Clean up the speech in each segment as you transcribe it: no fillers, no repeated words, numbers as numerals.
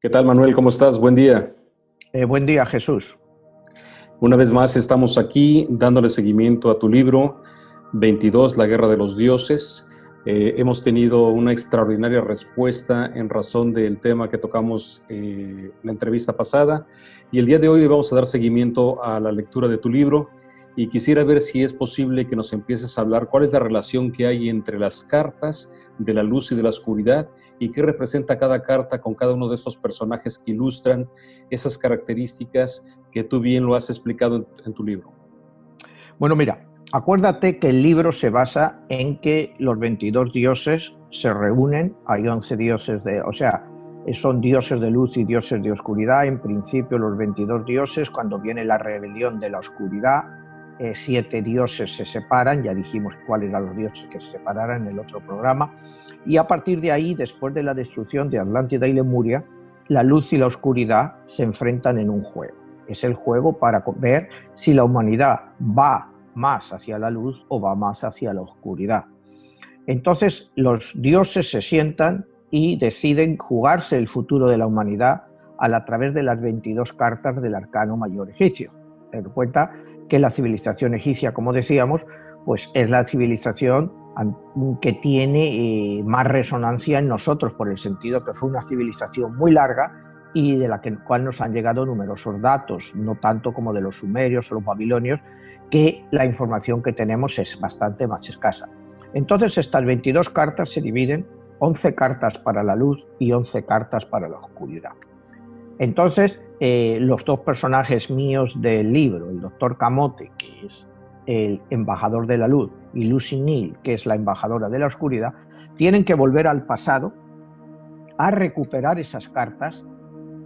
¿Qué tal, Manuel? ¿Cómo estás? Buen día. Buen día, Jesús. Una vez más estamos aquí dándole seguimiento a tu libro 22, La Guerra de los Dioses. Hemos tenido una extraordinaria respuesta en razón del tema que tocamos en la entrevista pasada y el día de hoy le vamos a dar seguimiento a la lectura de tu libro y quisiera ver si es posible que nos empieces a hablar cuál es la relación que hay entre las cartas de la luz y de la oscuridad y qué representa cada carta con cada uno de estos personajes que ilustran esas características que tú bien lo has explicado en tu libro. Bueno, mira, acuérdate que el libro se basa en que los 22 dioses se reúnen, hay 11 dioses, son dioses de luz y dioses de oscuridad. En principio los 22 dioses, cuando viene la rebelión de la oscuridad, 7 dioses se separan, ya dijimos cuáles eran los dioses que se separaran en el otro programa, y a partir de ahí, después de la destrucción de Atlántida y Lemuria, la luz y la oscuridad se enfrentan en un juego. Es el juego para ver si la humanidad va más hacia la luz o va más hacia la oscuridad. Entonces los dioses se sientan y deciden jugarse el futuro de la humanidad a través de las 22 cartas del arcano mayor egipcio. Ten en cuenta que la civilización egipcia, como decíamos, pues es la civilización que tiene más resonancia en nosotros, por el sentido que fue una civilización muy larga y de la cual nos han llegado numerosos datos, no tanto como de los sumerios o los babilonios, que la información que tenemos es bastante más escasa. Entonces estas 22 cartas se dividen, 11 cartas para la luz y 11 cartas para la oscuridad. Entonces los dos personajes míos del libro, el doctor Camote, que es el embajador de la luz, y Lucy Neal, que es la embajadora de la oscuridad, tienen que volver al pasado a recuperar esas cartas,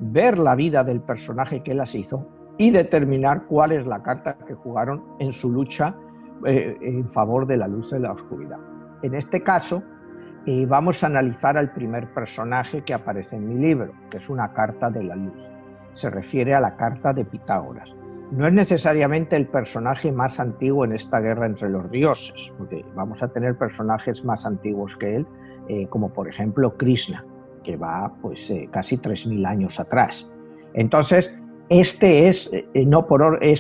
ver la vida del personaje que las hizo y determinar cuál es la carta que jugaron en su lucha en favor de la luz y la oscuridad. En este caso, vamos a analizar al primer personaje que aparece en mi libro, que es una carta de la luz. Se refiere a la carta de Pitágoras. No es necesariamente el personaje más antiguo en esta guerra entre los dioses, porque vamos a tener personajes más antiguos que él, como por ejemplo Krishna, que va pues casi 3000 años atrás. Entonces, este es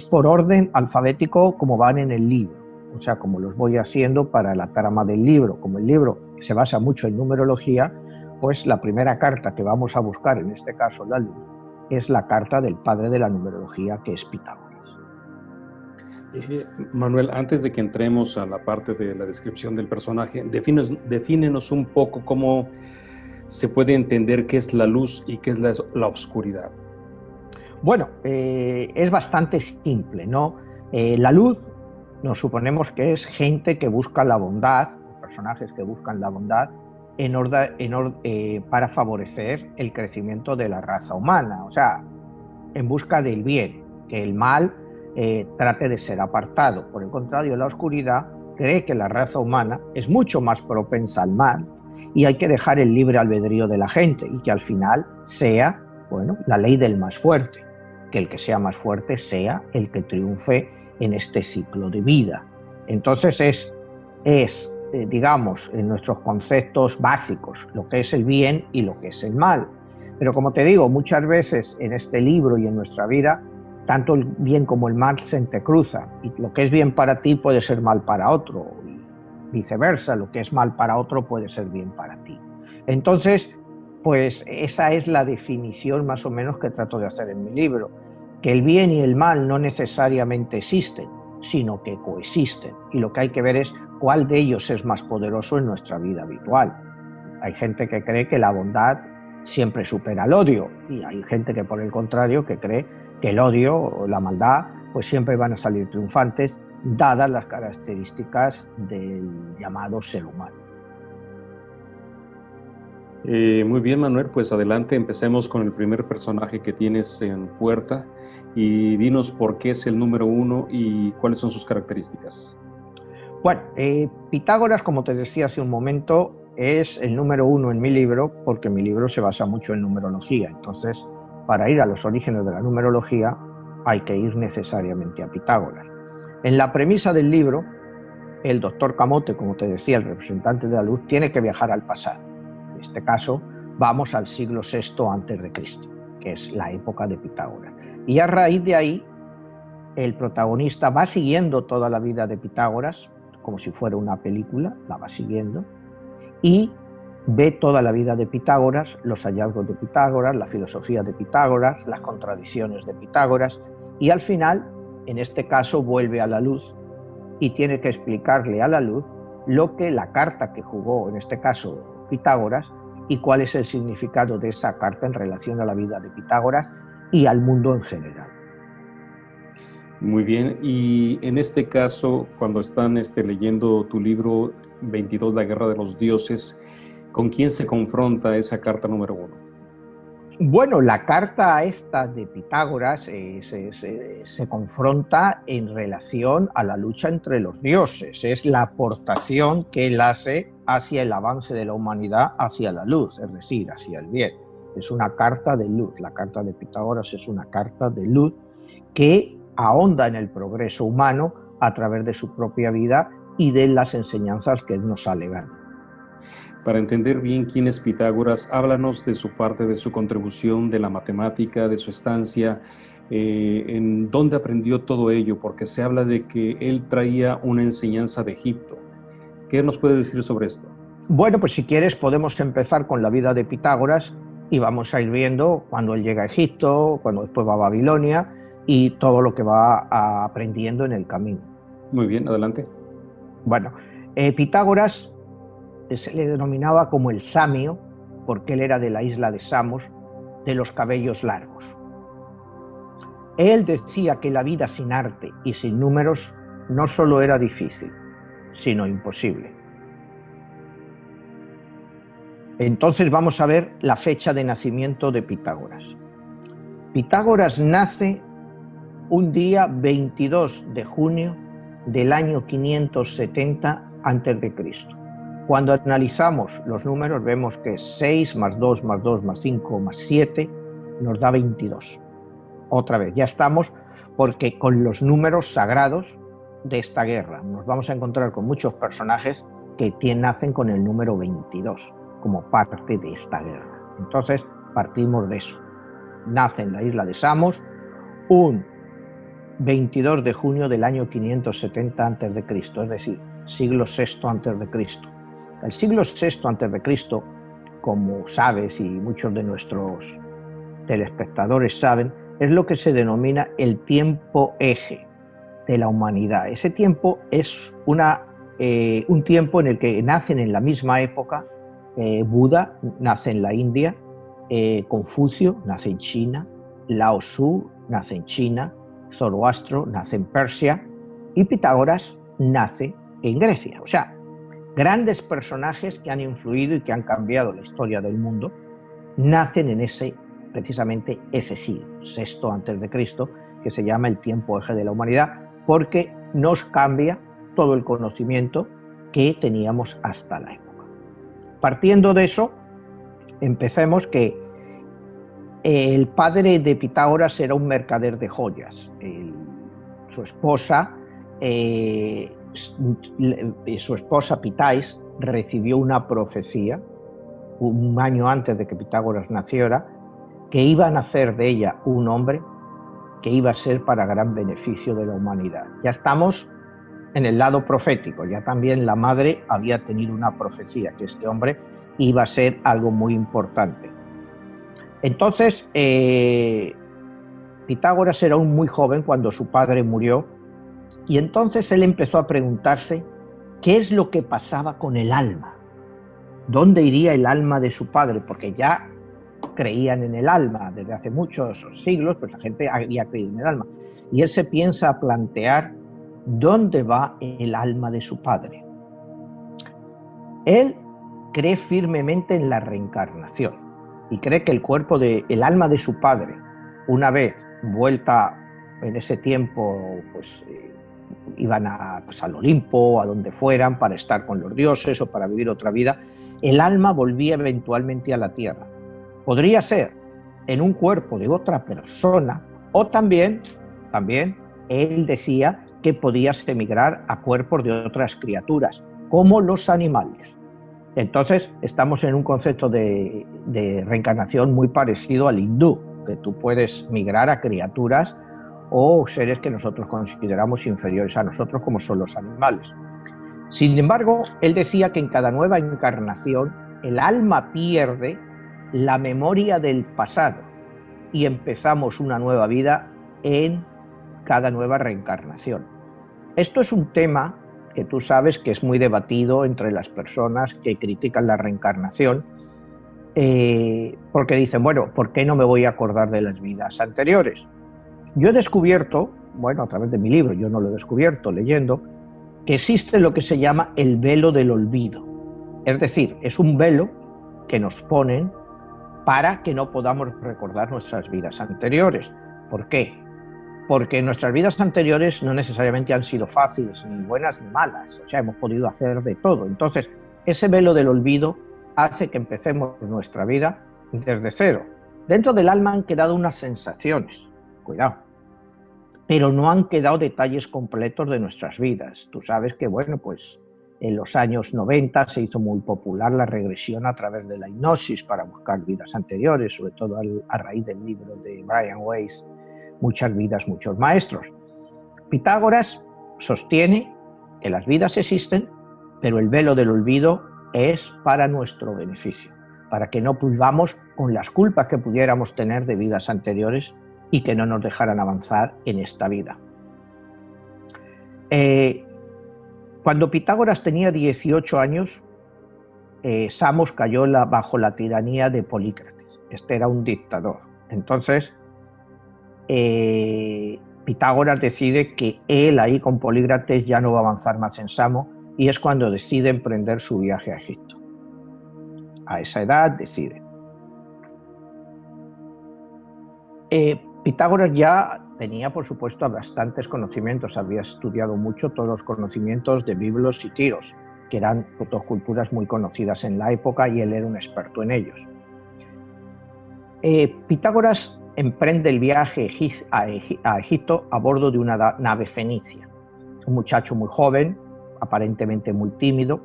por orden alfabético como van en el libro, o sea, como los voy haciendo para la trama del libro. Como el libro se basa mucho en numerología, pues la primera carta que vamos a buscar, en este caso la luz, es la carta del padre de la numerología, que es Pitágoras. Manuel, antes de que entremos a la parte de la descripción del personaje, defínenos un poco cómo se puede entender qué es la luz y qué es la oscuridad. Bueno, es bastante simple, ¿no? La luz nos suponemos que es gente que busca la bondad, personajes que buscan la bondad para favorecer el crecimiento de la raza humana, o sea, en busca del bien, que el mal trate de ser apartado. Por el contrario, la oscuridad cree que la raza humana es mucho más propensa al mal y hay que dejar el libre albedrío de la gente y que al final sea, bueno, la ley del más fuerte, que el que sea más fuerte sea el que triunfe en este ciclo de vida. Entonces digamos, en nuestros conceptos básicos, lo que es el bien y lo que es el mal. Pero como te digo, muchas veces en este libro y en nuestra vida, tanto el bien como el mal se entrecruzan, y lo que es bien para ti puede ser mal para otro, y viceversa, lo que es mal para otro puede ser bien para ti. Entonces, pues esa es la definición más o menos que trato de hacer en mi libro, que el bien y el mal no necesariamente existen, sino que coexisten, y lo que hay que ver es cuál de ellos es más poderoso en nuestra vida habitual. Hay gente que cree que la bondad siempre supera el odio, y hay gente que por el contrario que cree que el odio o la maldad pues siempre van a salir triunfantes, dadas las características del llamado ser humano. Muy bien, Manuel, pues adelante, empecemos con el primer personaje que tienes en puerta y dinos por qué es el número 1 y cuáles son sus características. Bueno, Pitágoras, como te decía hace un momento, es el número 1 en mi libro porque mi libro se basa mucho en numerología. Entonces, para ir a los orígenes de la numerología hay que ir necesariamente a Pitágoras. En la premisa del libro, el doctor Camote, como te decía, el representante de la luz, tiene que viajar al pasado. En este caso, vamos al siglo VI antes de Cristo, que es la época de Pitágoras. Y a raíz de ahí, el protagonista va siguiendo toda la vida de Pitágoras, como si fuera una película, la va siguiendo, y ve toda la vida de Pitágoras, los hallazgos de Pitágoras, la filosofía de Pitágoras, las contradicciones de Pitágoras, y al final, en este caso, vuelve a la luz y tiene que explicarle a la luz lo que la carta que jugó, en este caso Pitágoras, y cuál es el significado de esa carta en relación a la vida de Pitágoras y al mundo en general. Muy bien, y en este caso, cuando están leyendo tu libro 22, La Guerra de los Dioses, ¿con quién se confronta esa carta número 1? Bueno, la carta esta de Pitágoras se confronta en relación a la lucha entre los dioses. Es la aportación que él hace hacia el avance de la humanidad hacia la luz, es decir, hacia el bien. Es una carta de luz. La carta de Pitágoras es una carta de luz que ahonda en el progreso humano a través de su propia vida y de las enseñanzas que él nos ha legado. Para entender bien quién es Pitágoras, háblanos de su parte, de su contribución, de la matemática, de su estancia, en dónde aprendió todo ello, porque se habla de que él traía una enseñanza de Egipto. ¿Qué nos puede decir sobre esto? Bueno, pues si quieres podemos empezar con la vida de Pitágoras y vamos a ir viendo cuando él llega a Egipto, cuando después va a Babilonia y todo lo que va aprendiendo en el camino. Muy bien, adelante. Bueno, Pitágoras se le denominaba como el samio, porque él era de la isla de Samos, de los cabellos largos. Él decía que la vida sin arte y sin números no solo era difícil, sino imposible. Entonces vamos a ver la fecha de nacimiento de Pitágoras. Pitágoras nace un día 22 de junio del año 570 a.C. Cuando analizamos los números vemos que 6 más 2 más 2 más 5 más 7 nos da 22. Otra vez, ya estamos porque con los números sagrados de esta guerra nos vamos a encontrar con muchos personajes que nacen con el número 22 como parte de esta guerra. Entonces partimos de eso. Nace en la isla de Samos un 22 de junio del año 570 a.C., es decir, siglo VI a.C. El siglo VI a.C., como sabes y muchos de nuestros telespectadores saben, es lo que se denomina el tiempo eje de la humanidad. Ese tiempo es un tiempo en el que nacen en la misma época Buda nace en la India, Confucio nace en China, Lao Tzu nace en China, Zoroastro nace en Persia y Pitágoras nace en Grecia. O sea, grandes personajes que han influido y que han cambiado la historia del mundo nacen en precisamente ese siglo, VI a.C., que se llama el tiempo eje de la humanidad, porque nos cambia todo el conocimiento que teníamos hasta la época. Partiendo de eso, empecemos que el padre de Pitágoras era un mercader de joyas. Su esposa Pitais recibió una profecía un año antes de que Pitágoras naciera, que iba a nacer de ella un hombre que iba a ser para gran beneficio de la humanidad. Ya estamos en el lado profético, ya también la madre había tenido una profecía, que este hombre iba a ser algo muy importante. Entonces, Pitágoras era aún muy joven cuando su padre murió, y entonces él empezó a preguntarse qué es lo que pasaba con el alma, dónde iría el alma de su padre, porque ya creían en el alma desde hace muchos siglos, pues la gente había creído en el alma, y él se piensa a plantear dónde va el alma de su padre. Él cree firmemente en la reencarnación y cree que el alma de su padre, una vez vuelta en ese tiempo, pues iban al Olimpo, a donde fueran, para estar con los dioses o para vivir otra vida, el alma volvía eventualmente a la tierra. Podría ser en un cuerpo de otra persona, o también él decía que podías emigrar a cuerpos de otras criaturas, como los animales. Entonces, estamos en un concepto de reencarnación muy parecido al hindú, que tú puedes migrar a criaturas o seres que nosotros consideramos inferiores a nosotros, como son los animales. Sin embargo, él decía que en cada nueva encarnación el alma pierde la memoria del pasado y empezamos una nueva vida en cada nueva reencarnación. Esto es un tema que tú sabes que es muy debatido entre las personas que critican la reencarnación, porque dicen, bueno, ¿por qué no me voy a acordar de las vidas anteriores? Yo he descubierto, bueno, a través de mi libro, yo no lo he descubierto leyendo, que existe lo que se llama el velo del olvido. Es decir, es un velo que nos ponen para que no podamos recordar nuestras vidas anteriores. ¿Por qué? Porque nuestras vidas anteriores no necesariamente han sido fáciles, ni buenas ni malas. O sea, hemos podido hacer de todo. Entonces, ese velo del olvido hace que empecemos nuestra vida desde cero. Dentro del alma han quedado unas sensaciones, cuidado, pero no han quedado detalles completos de nuestras vidas. Tú sabes que, bueno, pues en los años 90 se hizo muy popular la regresión a través de la hipnosis para buscar vidas anteriores, sobre todo a raíz del libro de Brian Weiss, Muchas vidas, muchos maestros. Pitágoras sostiene que las vidas existen, pero el velo del olvido es para nuestro beneficio, para que no pulvamos con las culpas que pudiéramos tener de vidas anteriores y que no nos dejaran avanzar en esta vida. Cuando Pitágoras tenía 18 años, Samos cayó bajo la tiranía de Polícrates. Este era un dictador. Entonces, Pitágoras decide que él ahí con Polícrates ya no va a avanzar más en Samos, y es cuando decide emprender su viaje a Egipto. A esa edad decide. Pitágoras ya tenía, por supuesto, bastantes conocimientos, había estudiado mucho todos los conocimientos de Biblos y Tiros, que eran dos culturas muy conocidas en la época, y él era un experto en ellos. Pitágoras emprende el viaje a Egipto a bordo de una nave fenicia. Un muchacho muy joven, aparentemente muy tímido.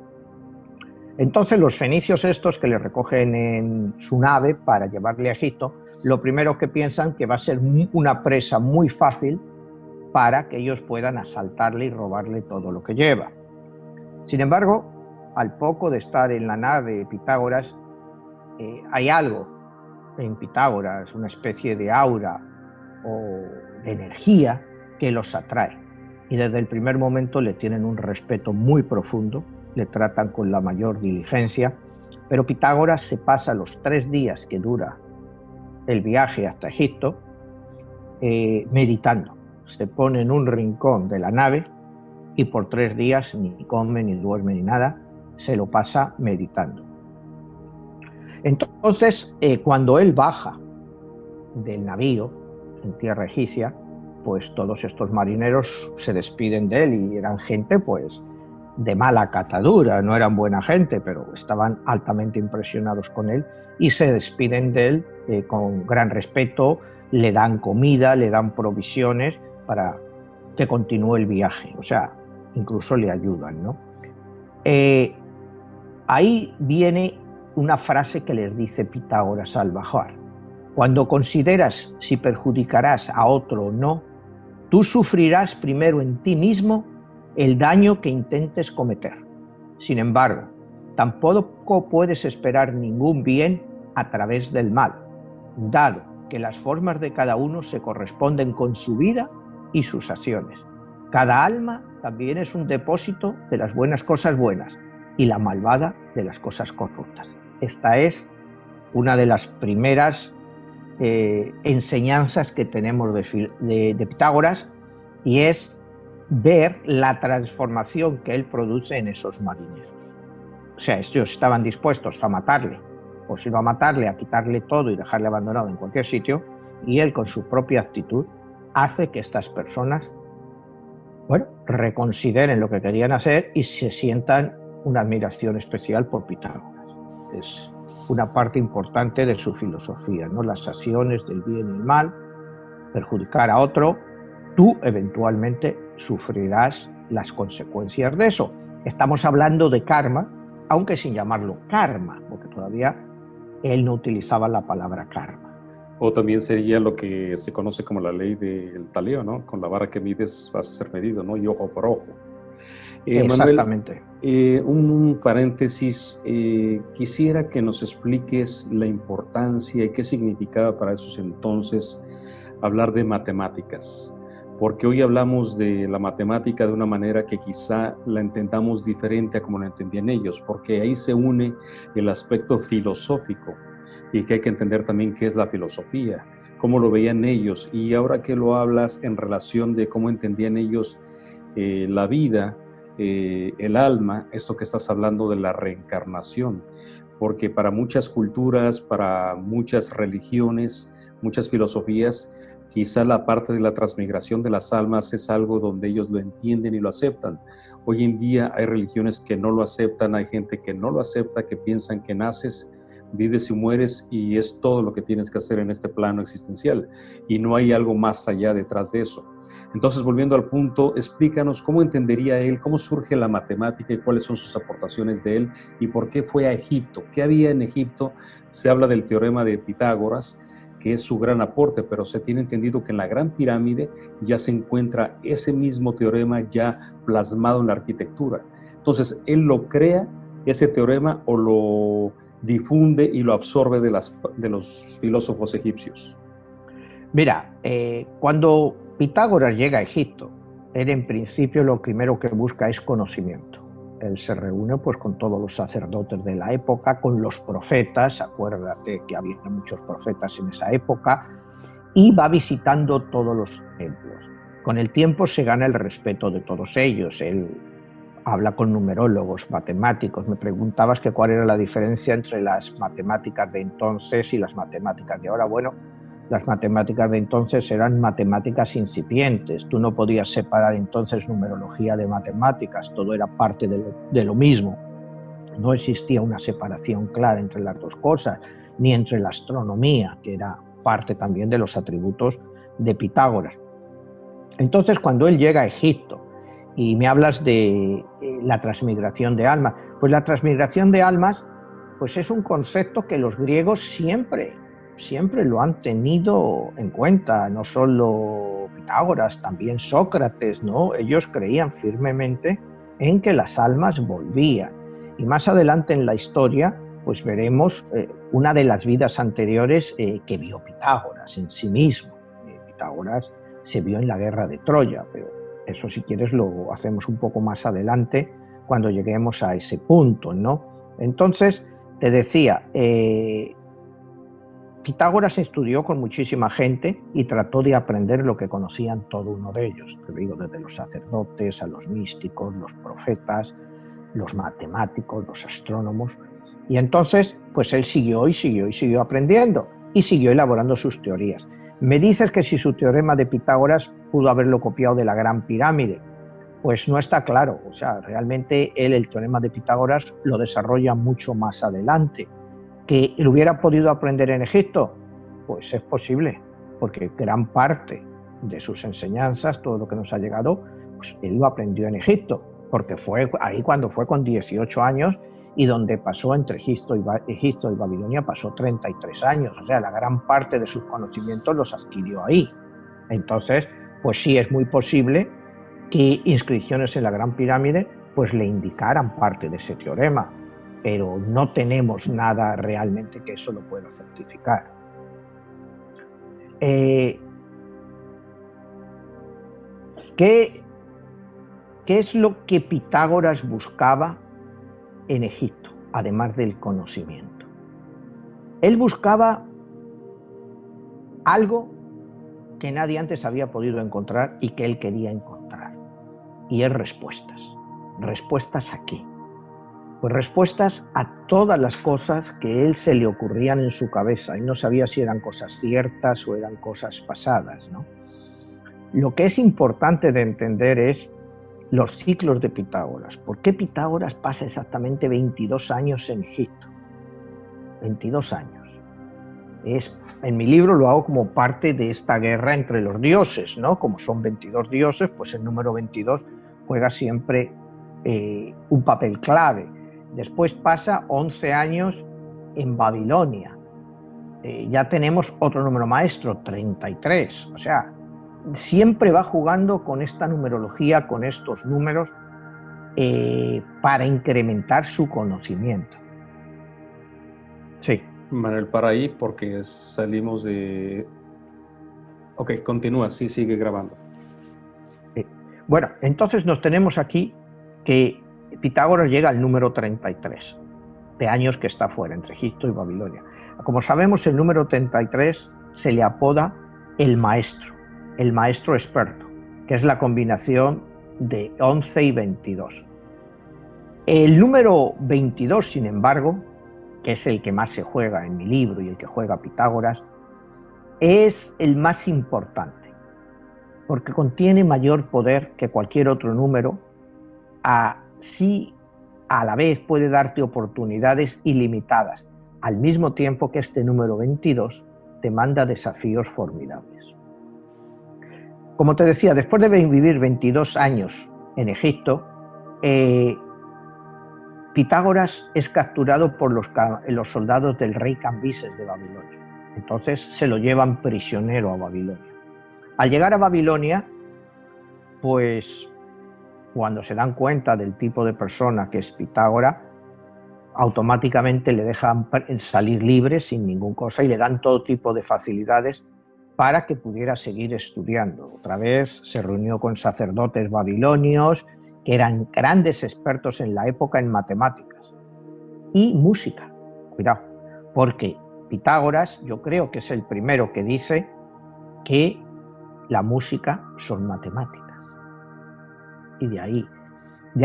Entonces los fenicios estos que le recogen en su nave para llevarle a Egipto, lo primero que piensan que va a ser una presa muy fácil para que ellos puedan asaltarle y robarle todo lo que lleva. Sin embargo, al poco de estar en la nave de Pitágoras, hay algo en Pitágoras, una especie de aura o de energía que los atrae. Y desde el primer momento le tienen un respeto muy profundo, le tratan con la mayor diligencia, pero Pitágoras se pasa los 3 días que dura el viaje hasta Egipto meditando. Se pone en un rincón de la nave y por 3 días ni come, ni duerme, ni nada, se lo pasa meditando. Entonces, cuando él baja del navío en tierra egipcia, pues todos estos marineros se despiden de él, y eran gente pues de mala catadura, no eran buena gente, pero estaban altamente impresionados con él y se despiden de él con gran respeto, le dan comida, le dan provisiones para que continúe el viaje, o sea, incluso le ayudan, ¿no? Ahí viene una frase que les dice Pitágoras al bajar. Cuando consideras si perjudicarás a otro o no, tú sufrirás primero en ti mismo el daño que intentes cometer. Sin embargo, tampoco puedes esperar ningún bien a través del mal, dado que las formas de cada uno se corresponden con su vida y sus acciones. Cada alma también es un depósito de las buenas cosas buenas y la malvada de las cosas corruptas. Esta es una de las primeras enseñanzas que tenemos de Pitágoras, y es ver la transformación que él produce en esos marineros. O sea, ellos estaban dispuestos a matarle, o si no a matarle, a quitarle todo y dejarle abandonado en cualquier sitio, y él con su propia actitud hace que estas personas, bueno, reconsideren lo que querían hacer y se sientan una admiración especial por Pitágoras. Es una parte importante de su filosofía, ¿no? Las acciones del bien y el mal, perjudicar a otro, tú eventualmente sufrirás las consecuencias de eso. Estamos hablando de karma, aunque sin llamarlo karma, porque todavía él no utilizaba la palabra karma. O también sería lo que se conoce como la ley del taleo, ¿no? Con la vara que mides vas a ser medido, ¿no? Y ojo por ojo. Exactamente. Manuel, un paréntesis. Quisiera que nos expliques la importancia y qué significaba para esos entonces hablar de matemáticas. Porque hoy hablamos de la matemática de una manera que quizá la entendamos diferente a como la entendían ellos, porque ahí se une el aspecto filosófico y que hay que entender también qué es la filosofía, cómo lo veían ellos, y ahora que lo hablas en relación de cómo entendían ellos la vida, el alma, esto que estás hablando de la reencarnación, porque para muchas culturas, para muchas religiones, muchas filosofías, quizá la parte de la transmigración de las almas es algo donde ellos lo entienden y lo aceptan. Hoy en día hay religiones que no lo aceptan, hay gente que no lo acepta, que piensan que naces, vives y mueres y es todo lo que tienes que hacer en este plano existencial y no hay algo más allá detrás de eso. Entonces, volviendo al punto, explícanos cómo entendería él, cómo surge la matemática y cuáles son sus aportaciones de él y por qué fue a Egipto. ¿Qué había en Egipto? Se habla del teorema de Pitágoras, que es su gran aporte, pero se tiene entendido que en la Gran Pirámide ya se encuentra ese mismo teorema ya plasmado en la arquitectura. Entonces, él lo crea, ese teorema, o lo difunde y lo absorbe de los filósofos egipcios. Mira, cuando Pitágoras llega a Egipto, él en principio lo primero que busca es conocimiento. Él se reúne pues con todos los sacerdotes de la época, con los profetas, acuérdate que había muchos profetas en esa época, y va visitando todos los templos. Con el tiempo se gana el respeto de todos ellos. Él habla con numerólogos, matemáticos. Me preguntabas que cuál era la diferencia entre las matemáticas de entonces y las matemáticas de ahora. Bueno, las matemáticas de entonces eran matemáticas incipientes. Tú no podías separar entonces numerología de matemáticas. Todo era parte de lo mismo. No existía una separación clara entre las dos cosas, ni entre la astronomía, que era parte también de los atributos de Pitágoras. Entonces, cuando él llega a Egipto y me hablas de la transmigración de almas, pues la transmigración de almas pues es un concepto que los griegos siempre lo han tenido en cuenta, no solo Pitágoras, también Sócrates, ¿no? Ellos creían firmemente en que las almas volvían. Y más adelante en la historia, pues veremos una de las vidas anteriores que vio Pitágoras en sí mismo. Pitágoras se vio en la guerra de Troya, pero eso si quieres lo hacemos un poco más adelante cuando lleguemos a ese punto, ¿no? Entonces, te decía, Pitágoras estudió con muchísima gente y trató de aprender lo que conocían todo uno de ellos. Te digo, desde los sacerdotes a los místicos, los profetas, los matemáticos, los astrónomos. Y entonces, pues él siguió aprendiendo y siguió elaborando sus teorías. Me dices que si su teorema de Pitágoras pudo haberlo copiado de la Gran Pirámide. Pues no está claro. O sea, realmente él el teorema de Pitágoras lo desarrolla mucho más adelante. ¿Que lo hubiera podido aprender en Egipto? Pues es posible, porque gran parte de sus enseñanzas, todo lo que nos ha llegado, pues él lo aprendió en Egipto, porque fue ahí cuando fue con 18 años y donde pasó entre Egipto y Babilonia pasó 33 años. O sea, la gran parte de sus conocimientos los adquirió ahí. Entonces, pues sí es muy posible que inscripciones en la Gran Pirámide pues le indicaran parte de ese teorema, pero no tenemos nada realmente que eso lo pueda certificar. ¿Qué es lo que Pitágoras buscaba en Egipto, además del conocimiento? Él buscaba algo que nadie antes había podido encontrar y que él quería encontrar, y es respuestas. ¿Respuestas a qué? Pues respuestas a todas las cosas que él se le ocurrían en su cabeza y no sabía si eran cosas ciertas o eran cosas pasadas, ¿no? Lo que es importante de entender es los ciclos de Pitágoras. ¿Por qué Pitágoras pasa exactamente 22 años en Egipto? 22 años. En mi libro lo hago como parte de esta guerra entre los dioses, ¿no? Como son 22 dioses, pues el número 22 juega siempre un papel clave. Después pasa 11 años en Babilonia. Ya tenemos otro número maestro, 33. O sea, siempre va jugando con esta numerología, con estos números, para incrementar su conocimiento. Sí. Manuel, para ahí, porque salimos de... Ok, continúa, sí, sigue grabando. Bueno, entonces nos tenemos aquí que Pitágoras llega al número 33 de años que está fuera, entre Egipto y Babilonia. Como sabemos, el número 33 se le apoda el maestro experto, que es la combinación de 11 y 22. El número 22, sin embargo, que es el que más se juega en mi libro y el que juega Pitágoras, es el más importante, porque contiene mayor poder que cualquier otro número, así a la vez puede darte oportunidades ilimitadas, al mismo tiempo que este número 22 te manda desafíos formidables. Como te decía, después de vivir 22 años en Egipto, Pitágoras es capturado por los soldados del rey Cambises de Babilonia. Entonces se lo llevan prisionero a Babilonia. Al llegar a Babilonia, pues cuando se dan cuenta del tipo de persona que es Pitágoras, automáticamente le dejan salir libre sin ninguna cosa y le dan todo tipo de facilidades para que pudiera seguir estudiando. Otra vez se reunió con sacerdotes babilonios que eran grandes expertos en la época en matemáticas y música. Cuidado, porque Pitágoras yo creo que es el primero que dice que la música son matemáticas. Y de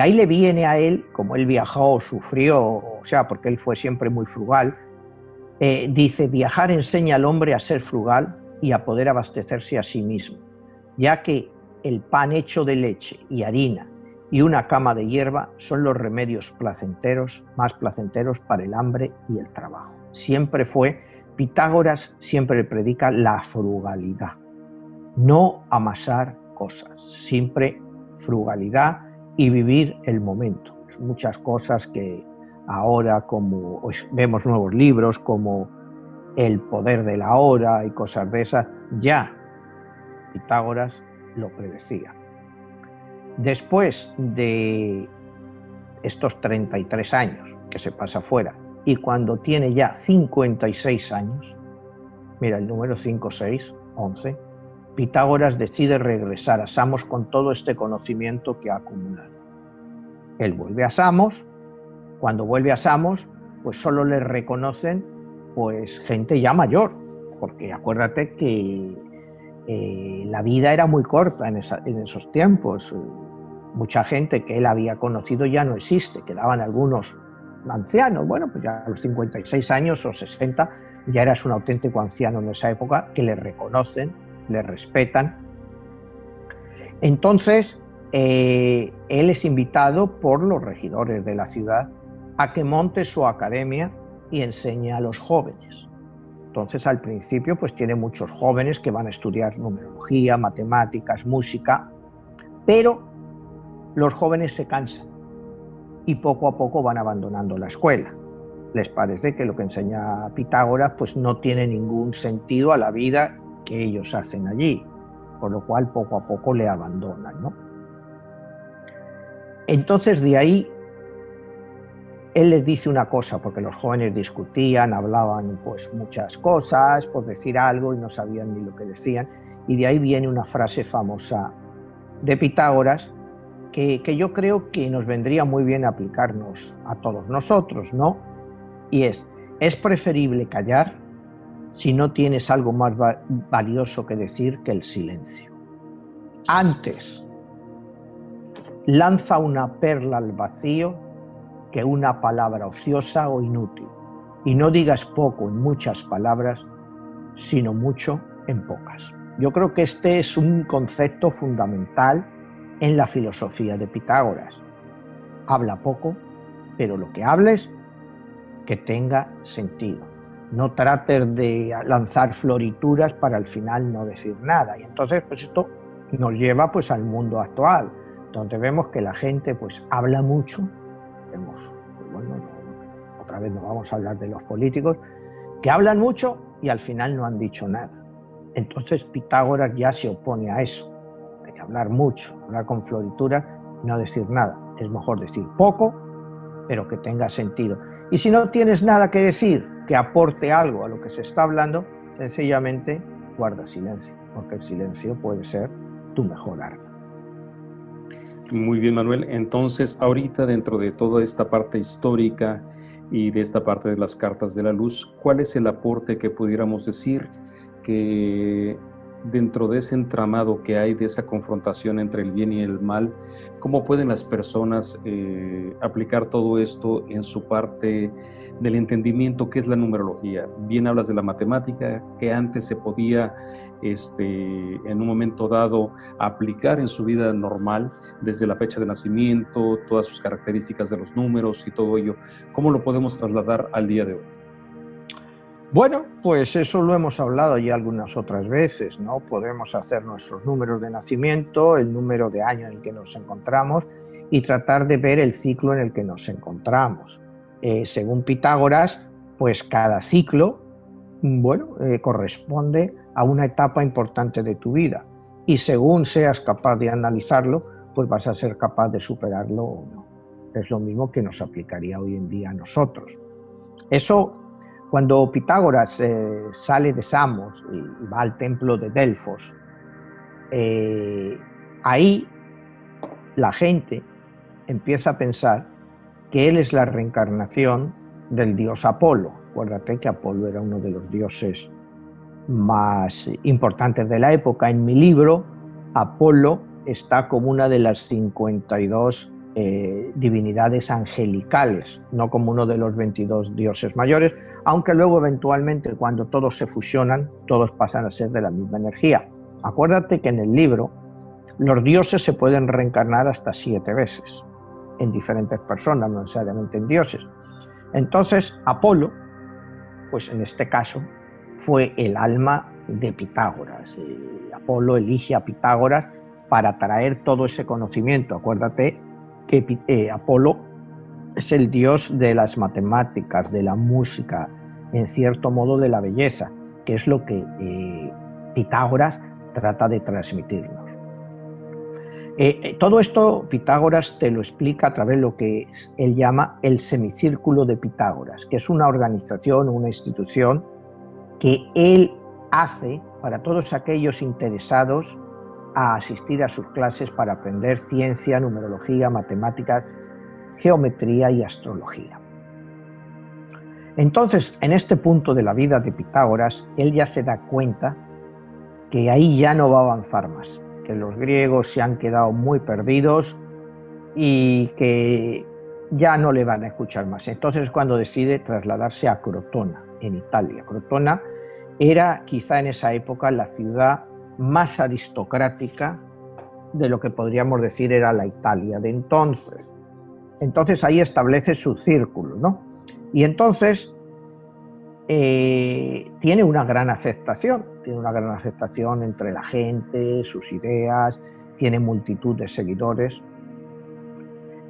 ahí le viene a él, como él viajó, sufrió, o sea, porque él fue siempre muy frugal, dice, viajar enseña al hombre a ser frugal y a poder abastecerse a sí mismo, ya que el pan hecho de leche y harina y una cama de hierba son los remedios placenteros, más placenteros para el hambre y el trabajo. Pitágoras siempre predica la frugalidad, no amasar cosas, siempre frugalidad y vivir el momento. Muchas cosas que ahora, como vemos nuevos libros como El poder de la hora y cosas de esas, ya Pitágoras lo predecía. Después de estos 33 años que se pasa fuera y cuando tiene ya 56 años, mira el número 5, 6, 11, Pitágoras decide regresar a Samos con todo este conocimiento que ha acumulado. Él vuelve a Samos. Cuando vuelve a Samos, pues solo le reconocen pues gente ya mayor, porque acuérdate que la vida era muy corta en esos tiempos. Mucha gente que él había conocido ya no existe, quedaban algunos ancianos. Bueno, pues ya a los 56 años o 60 ya eras un auténtico anciano en esa época, que le reconocen, le respetan. Entonces, él es invitado por los regidores de la ciudad a que monte su academia y enseñe a los jóvenes. Entonces, al principio, pues tiene muchos jóvenes que van a estudiar numerología, matemáticas, música, pero los jóvenes se cansan y poco a poco van abandonando la escuela. Les parece que lo que enseña Pitágoras pues no tiene ningún sentido a la vida que ellos hacen allí, por lo cual poco a poco le abandonan, ¿no? Entonces de ahí él les dice una cosa, porque los jóvenes discutían, hablaban pues muchas cosas, por decir algo y no sabían ni lo que decían, y de ahí viene una frase famosa de Pitágoras que yo creo que nos vendría muy bien aplicarnos a todos nosotros, ¿no? Y es preferible callar si no tienes algo más valioso que decir que el silencio. Antes lanza una perla al vacío que una palabra ociosa o inútil. Y no digas poco en muchas palabras, sino mucho en pocas. Yo creo que este es un concepto fundamental en la filosofía de Pitágoras. Habla poco, pero lo que hables, que tenga sentido. No trates de lanzar florituras para al final no decir nada. Y entonces, pues esto nos lleva pues al mundo actual, donde vemos que la gente pues habla mucho. Vemos bueno, otra vez no vamos a hablar de los políticos, que hablan mucho y al final no han dicho nada. Entonces Pitágoras ya se opone a eso, de hablar mucho, hablar con floritura y no decir nada. Es mejor decir poco, pero que tenga sentido. Y si no tienes nada que decir, que aporte algo a lo que se está hablando, sencillamente guarda silencio, porque el silencio puede ser tu mejor arma. Muy bien, Manuel. Entonces, ahorita dentro de toda esta parte histórica y de esta parte de las cartas de la luz, ¿cuál es el aporte que pudiéramos decir que dentro de ese entramado que hay, de esa confrontación entre el bien y el mal, cómo pueden las personas aplicar todo esto en su parte del entendimiento, que es la numerología? Bien hablas de la matemática, que antes se podía en un momento dado aplicar en su vida normal, desde la fecha de nacimiento, todas sus características de los números y todo ello. ¿Cómo lo podemos trasladar al día de hoy? Bueno, pues eso lo hemos hablado ya algunas otras veces, ¿no? Podemos hacer nuestros números de nacimiento, el número de año en el que nos encontramos y tratar de ver el ciclo en el que nos encontramos. Según Pitágoras, pues cada ciclo, bueno, corresponde a una etapa importante de tu vida y según seas capaz de analizarlo, pues vas a ser capaz de superarlo o no. Es lo mismo que nos aplicaría hoy en día a nosotros. Eso, cuando Pitágoras sale de Samos y va al templo de Delfos, ahí la gente empieza a pensar que él es la reencarnación del dios Apolo. Acuérdate que Apolo era uno de los dioses más importantes de la época. En mi libro, Apolo está como una de las 52 divinidades angelicales, no como uno de los 22 dioses mayores, aunque luego eventualmente cuando todos se fusionan, todos pasan a ser de la misma energía. Acuérdate que en el libro los dioses se pueden reencarnar hasta 7 veces en diferentes personas, no necesariamente en dioses. Entonces Apolo, pues en este caso, fue el alma de Pitágoras. Apolo elige a Pitágoras para traer todo ese conocimiento. Acuérdate que Apolo es el dios de las matemáticas, de la música, en cierto modo de la belleza, que es lo que Pitágoras trata de transmitirnos. Todo esto Pitágoras te lo explica a través de lo que él llama el semicírculo de Pitágoras, que es una organización, una institución que él hace para todos aquellos interesados a asistir a sus clases para aprender ciencia, numerología, matemáticas, geometría y astrología. Entonces, en este punto de la vida de Pitágoras, él ya se da cuenta que ahí ya no va a avanzar más, que los griegos se han quedado muy perdidos y que ya no le van a escuchar más. Entonces, cuando decide trasladarse a Crotona, en Italia. Crotona era quizá en esa época la ciudad más aristocrática de lo que podríamos decir era la Italia de entonces. Entonces ahí establece su círculo, ¿no? Y entonces tiene una gran aceptación entre la gente, sus ideas, tiene multitud de seguidores.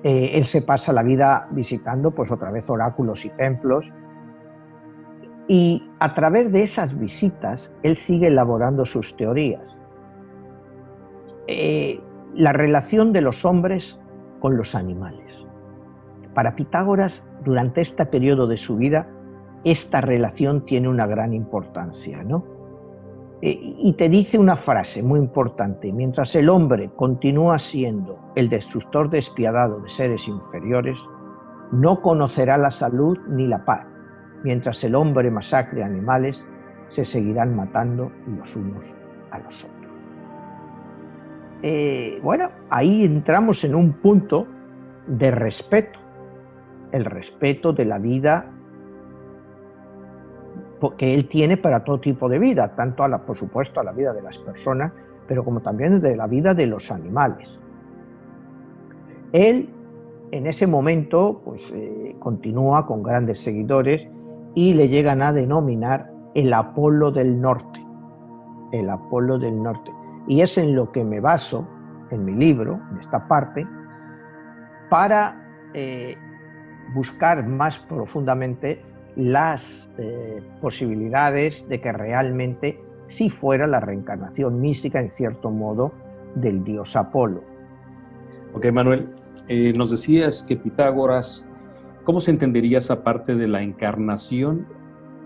Él se pasa la vida visitando, pues otra vez, oráculos y templos, y a través de esas visitas él sigue elaborando sus teorías. La relación de los hombres con los animales. Para Pitágoras, durante este periodo de su vida, esta relación tiene una gran importancia, ¿no? Y te dice una frase muy importante: mientras el hombre continúa siendo el destructor despiadado de seres inferiores, no conocerá la salud ni la paz. Mientras el hombre masacre animales, se seguirán matando los unos a los otros. Bueno, ahí entramos en un punto de respeto, el respeto de la vida que él tiene para todo tipo de vida, tanto por supuesto a la vida de las personas, pero como también de la vida de los animales. Él en ese momento pues, continúa con grandes seguidores y le llegan a denominar el Apolo del Norte, el Apolo del Norte. Y es en lo que me baso en mi libro, en esta parte, para buscar más profundamente las posibilidades de que realmente sí fuera la reencarnación mística, en cierto modo, del dios Apolo. Ok, Manuel, nos decías que Pitágoras, ¿cómo se entendería esa parte de la encarnación,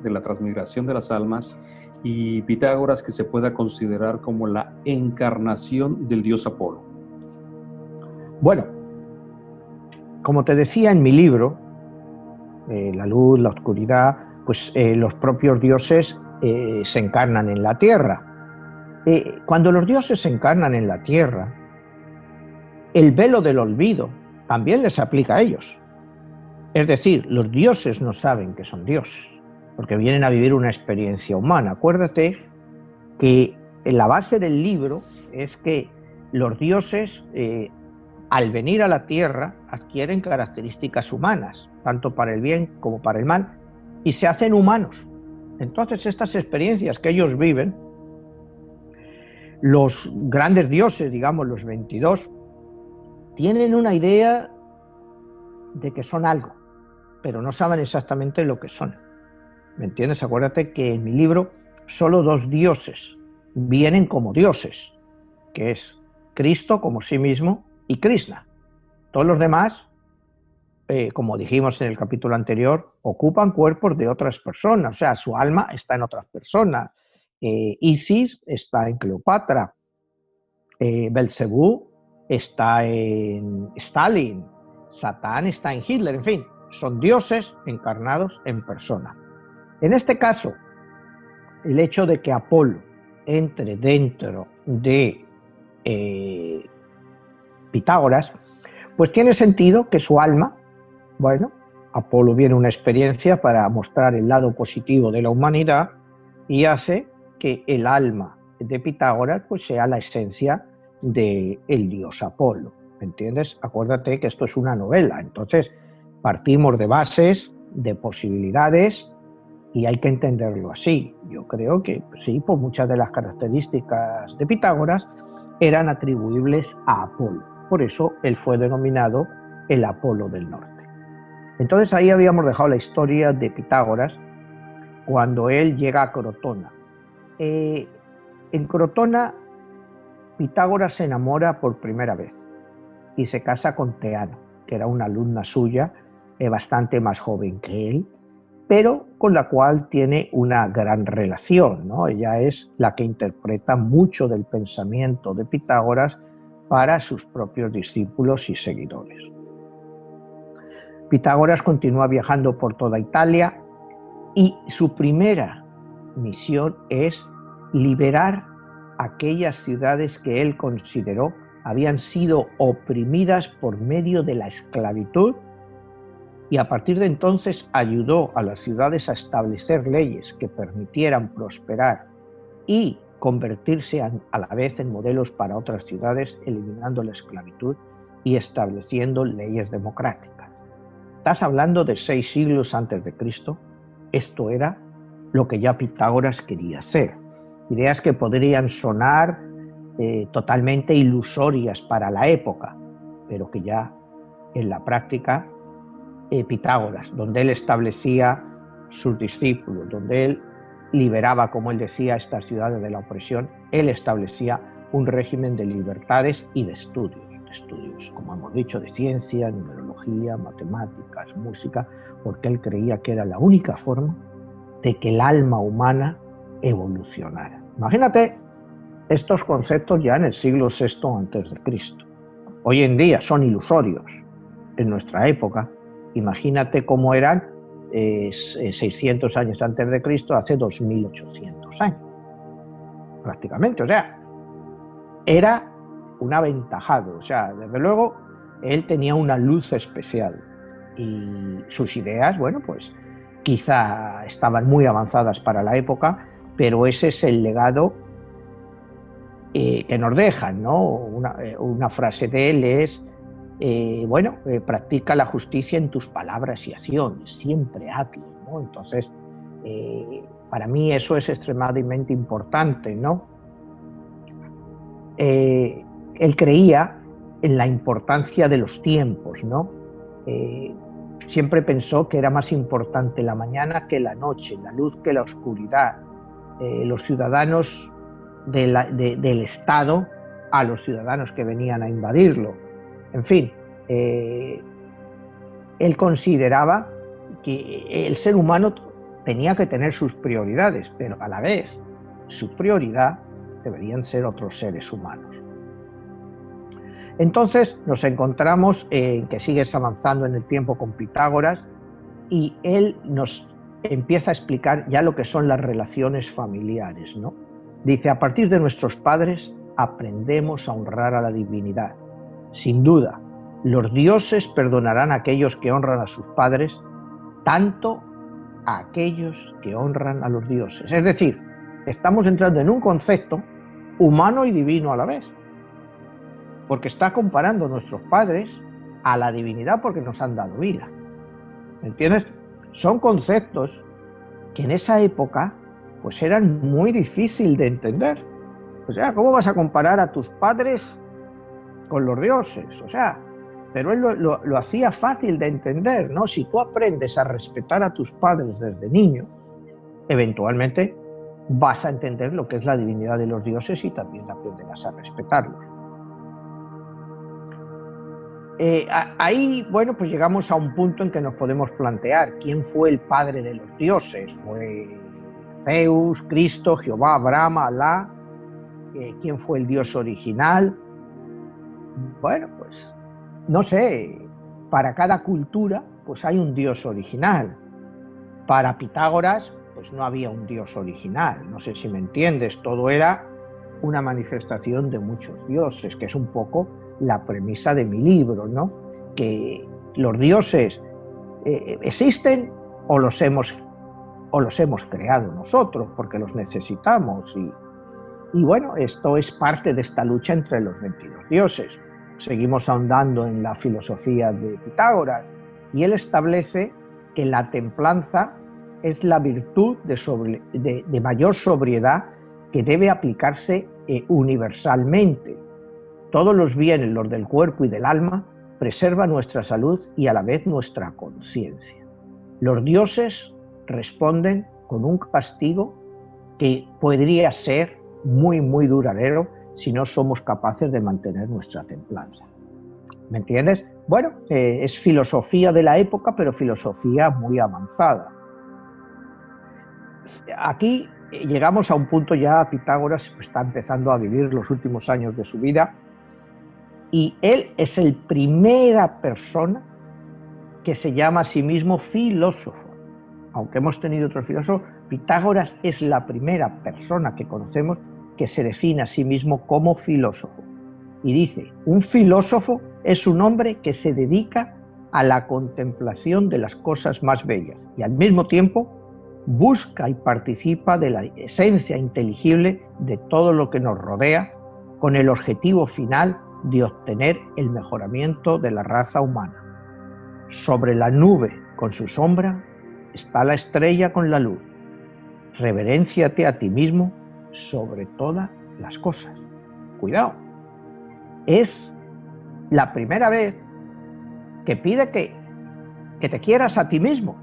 de la transmigración de las almas, y Pitágoras que se pueda considerar como la encarnación del dios Apolo? Bueno, como te decía en mi libro, La luz, la oscuridad, pues los propios dioses se encarnan en la tierra. Cuando los dioses se encarnan en la tierra, el velo del olvido también les aplica a ellos. Es decir, los dioses no saben que son dioses, porque vienen a vivir una experiencia humana. Acuérdate que la base del libro es que los dioses, al venir a la tierra, adquieren características humanas, tanto para el bien como para el mal, y se hacen humanos. Entonces, estas experiencias que ellos viven, los grandes dioses, digamos los 22, tienen una idea de que son algo, pero no saben exactamente lo que son. ¿Me entiendes? Acuérdate que en mi libro solo 2 dioses vienen como dioses, que es Cristo como sí mismo y Krishna. Todos los demás, como dijimos en el capítulo anterior, ocupan cuerpos de otras personas, o sea, su alma está en otras personas. Isis está en Cleopatra, Belcebú está en Stalin, Satán está en Hitler, en fin, son dioses encarnados en persona. En este caso, el hecho de que Apolo entre dentro de Pitágoras, pues tiene sentido que su alma, bueno, Apolo viene una experiencia para mostrar el lado positivo de la humanidad y hace que el alma de Pitágoras pues sea la esencia del dios Apolo, ¿me entiendes? Acuérdate que esto es una novela, entonces partimos de bases, de posibilidades, y hay que entenderlo así. Yo creo que sí, pues muchas de las características de Pitágoras eran atribuibles a Apolo. Por eso él fue denominado el Apolo del Norte. Entonces ahí habíamos dejado la historia de Pitágoras cuando él llega a Crotona. En Crotona, Pitágoras se enamora por primera vez y se casa con Teano, que era una alumna suya, bastante más joven que él, pero con la cual tiene una gran relación, ¿no? Ella es la que interpreta mucho del pensamiento de Pitágoras para sus propios discípulos y seguidores. Pitágoras continúa viajando por toda Italia y su primera misión es liberar aquellas ciudades que él consideró habían sido oprimidas por medio de la esclavitud, y a partir de entonces ayudó a las ciudades a establecer leyes que permitieran prosperar y convertirse a la vez en modelos para otras ciudades, eliminando la esclavitud y estableciendo leyes democráticas. Estás hablando de 6 siglos antes de Cristo. Esto era lo que ya Pitágoras quería hacer. Ideas que podrían sonar totalmente ilusorias para la época, pero que ya en la práctica Pitágoras, donde él establecía sus discípulos, donde él liberaba, como él decía, estas ciudades de la opresión, él establecía un régimen de libertades y de estudios, como hemos dicho, de ciencia, numerología, matemáticas, música, porque él creía que era la única forma de que el alma humana evolucionara. Imagínate estos conceptos ya en el siglo VI a.C. Hoy en día son ilusorios. En nuestra época, imagínate cómo eran 600 años antes de Cristo, hace 2800 años, prácticamente. O sea, era un aventajado. O sea, desde luego, él tenía una luz especial y sus ideas, bueno, pues quizá estaban muy avanzadas para la época, pero ese es el legado que nos dejan, ¿no? Una frase de él es: practica la justicia en tus palabras y acciones, siempre hazlo, ¿no? Entonces, para mí eso es extremadamente importante, ¿no? Él creía en la importancia de los tiempos, ¿no? siempre pensó que era más importante la mañana que la noche, la luz que la oscuridad, los ciudadanos del Estado a los ciudadanos que venían a invadirlo. En fin, él consideraba que el ser humano tenía que tener sus prioridades, pero a la vez su prioridad deberían ser otros seres humanos. Entonces nos encontramos que sigues avanzando en el tiempo con Pitágoras y él nos empieza a explicar ya lo que son las relaciones familiares, ¿no? Dice, a partir de nuestros padres aprendemos a honrar a la divinidad. Sin duda, los dioses perdonarán a aquellos que honran a sus padres, tanto a aquellos que honran a los dioses. Es decir, estamos entrando en un concepto humano y divino a la vez, porque está comparando a nuestros padres a la divinidad porque nos han dado vida. ¿Me entiendes? Son conceptos que en esa época pues eran muy difíciles de entender. O sea, ¿cómo vas a comparar a tus padres con los dioses? O sea, pero él lo hacía fácil de entender, ¿no? Si tú aprendes a respetar a tus padres desde niño, eventualmente vas a entender lo que es la divinidad de los dioses y también aprenderás a respetarlos. Ahí, bueno, pues llegamos a un punto en que nos podemos plantear quién fue el padre de los dioses. ¿Fue Zeus, Cristo, Jehová, Brahma, Alá? ¿Quién fue el dios original? Bueno, pues no sé, para cada cultura pues hay un dios original. Para Pitágoras pues no había un dios original, no sé si me entiendes, todo era una manifestación de muchos dioses, que es un poco la premisa de mi libro, ¿no? Que los dioses existen o los hemos creado nosotros porque los necesitamos y bueno, esto es parte de esta lucha entre los 22 dioses. Seguimos ahondando en la filosofía de Pitágoras y él establece que la templanza es la virtud de mayor sobriedad que debe aplicarse universalmente. Todos los bienes, los del cuerpo y del alma, preservan nuestra salud y a la vez nuestra conciencia. Los dioses responden con un castigo que podría ser muy, muy duradero si no somos capaces de mantener nuestra templanza. ¿Me entiendes? Bueno, es filosofía de la época, pero filosofía muy avanzada. Aquí llegamos a un punto ya, Pitágoras está empezando a vivir los últimos años de su vida y él es el primera persona que se llama a sí mismo filósofo. Aunque hemos tenido otros filósofos, Pitágoras es la primera persona que conocemos que se define a sí mismo como filósofo. Y dice, un filósofo es un hombre que se dedica a la contemplación de las cosas más bellas y al mismo tiempo busca y participa de la esencia inteligible de todo lo que nos rodea con el objetivo final de obtener el mejoramiento de la raza humana. Sobre la nube con su sombra está la estrella con la luz. Reverénciate a ti mismo sobre todas las cosas. Cuidado, es la primera vez que pide que te quieras a ti mismo.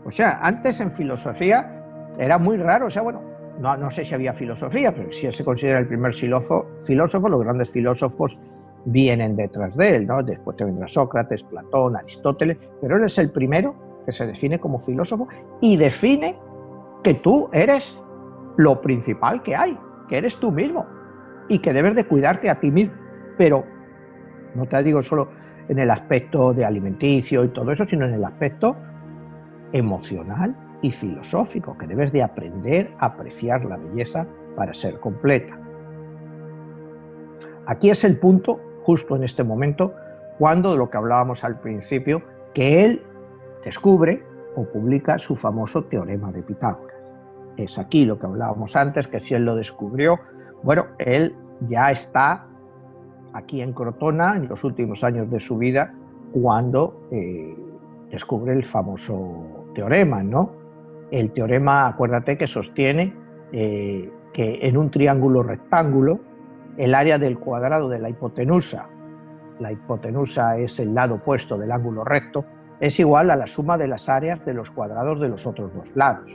O sea, antes en filosofía era muy raro, o sea, bueno, no sé si había filosofía, pero si él se considera el primer filósofo, los grandes filósofos vienen detrás de él, ¿no? Después te vendrá Sócrates, Platón, Aristóteles, pero él es el primero que se define como filósofo y define que tú eres lo principal que hay, que eres tú mismo y que debes de cuidarte a ti mismo. Pero no te digo solo en el aspecto de alimenticio y todo eso, sino en el aspecto emocional y filosófico, que debes de aprender a apreciar la belleza para ser completa. Aquí es el punto, justo en este momento, cuando de lo que hablábamos al principio, que él descubre o publica su famoso teorema de Pitágoras. Es aquí lo que hablábamos antes, que si él lo descubrió, bueno, él ya está aquí en Crotona en los últimos años de su vida cuando descubre el famoso teorema, ¿no? El teorema, acuérdate, que sostiene que en un triángulo rectángulo el área del cuadrado de la hipotenusa es el lado opuesto del ángulo recto, es igual a la suma de las áreas de los cuadrados de los otros dos lados.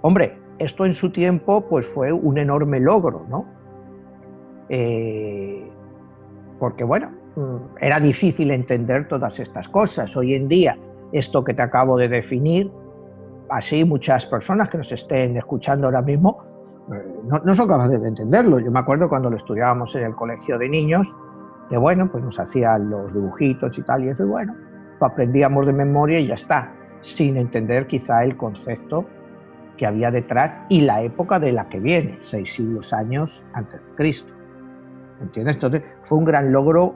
Hombre, esto en su tiempo pues fue un enorme logro, ¿no? Porque bueno, era difícil entender todas estas cosas. Hoy en día, esto que te acabo de definir, así muchas personas que nos estén escuchando ahora mismo no son capaces de entenderlo. Yo me acuerdo cuando lo estudiábamos en el colegio de niños, que bueno, pues nos hacían los dibujitos y tal, y eso, y bueno, lo aprendíamos de memoria y ya está, sin entender quizá el concepto que había detrás y la época de la que viene, 6 siglos años antes de Cristo. ¿Entiendes? Entonces fue un gran logro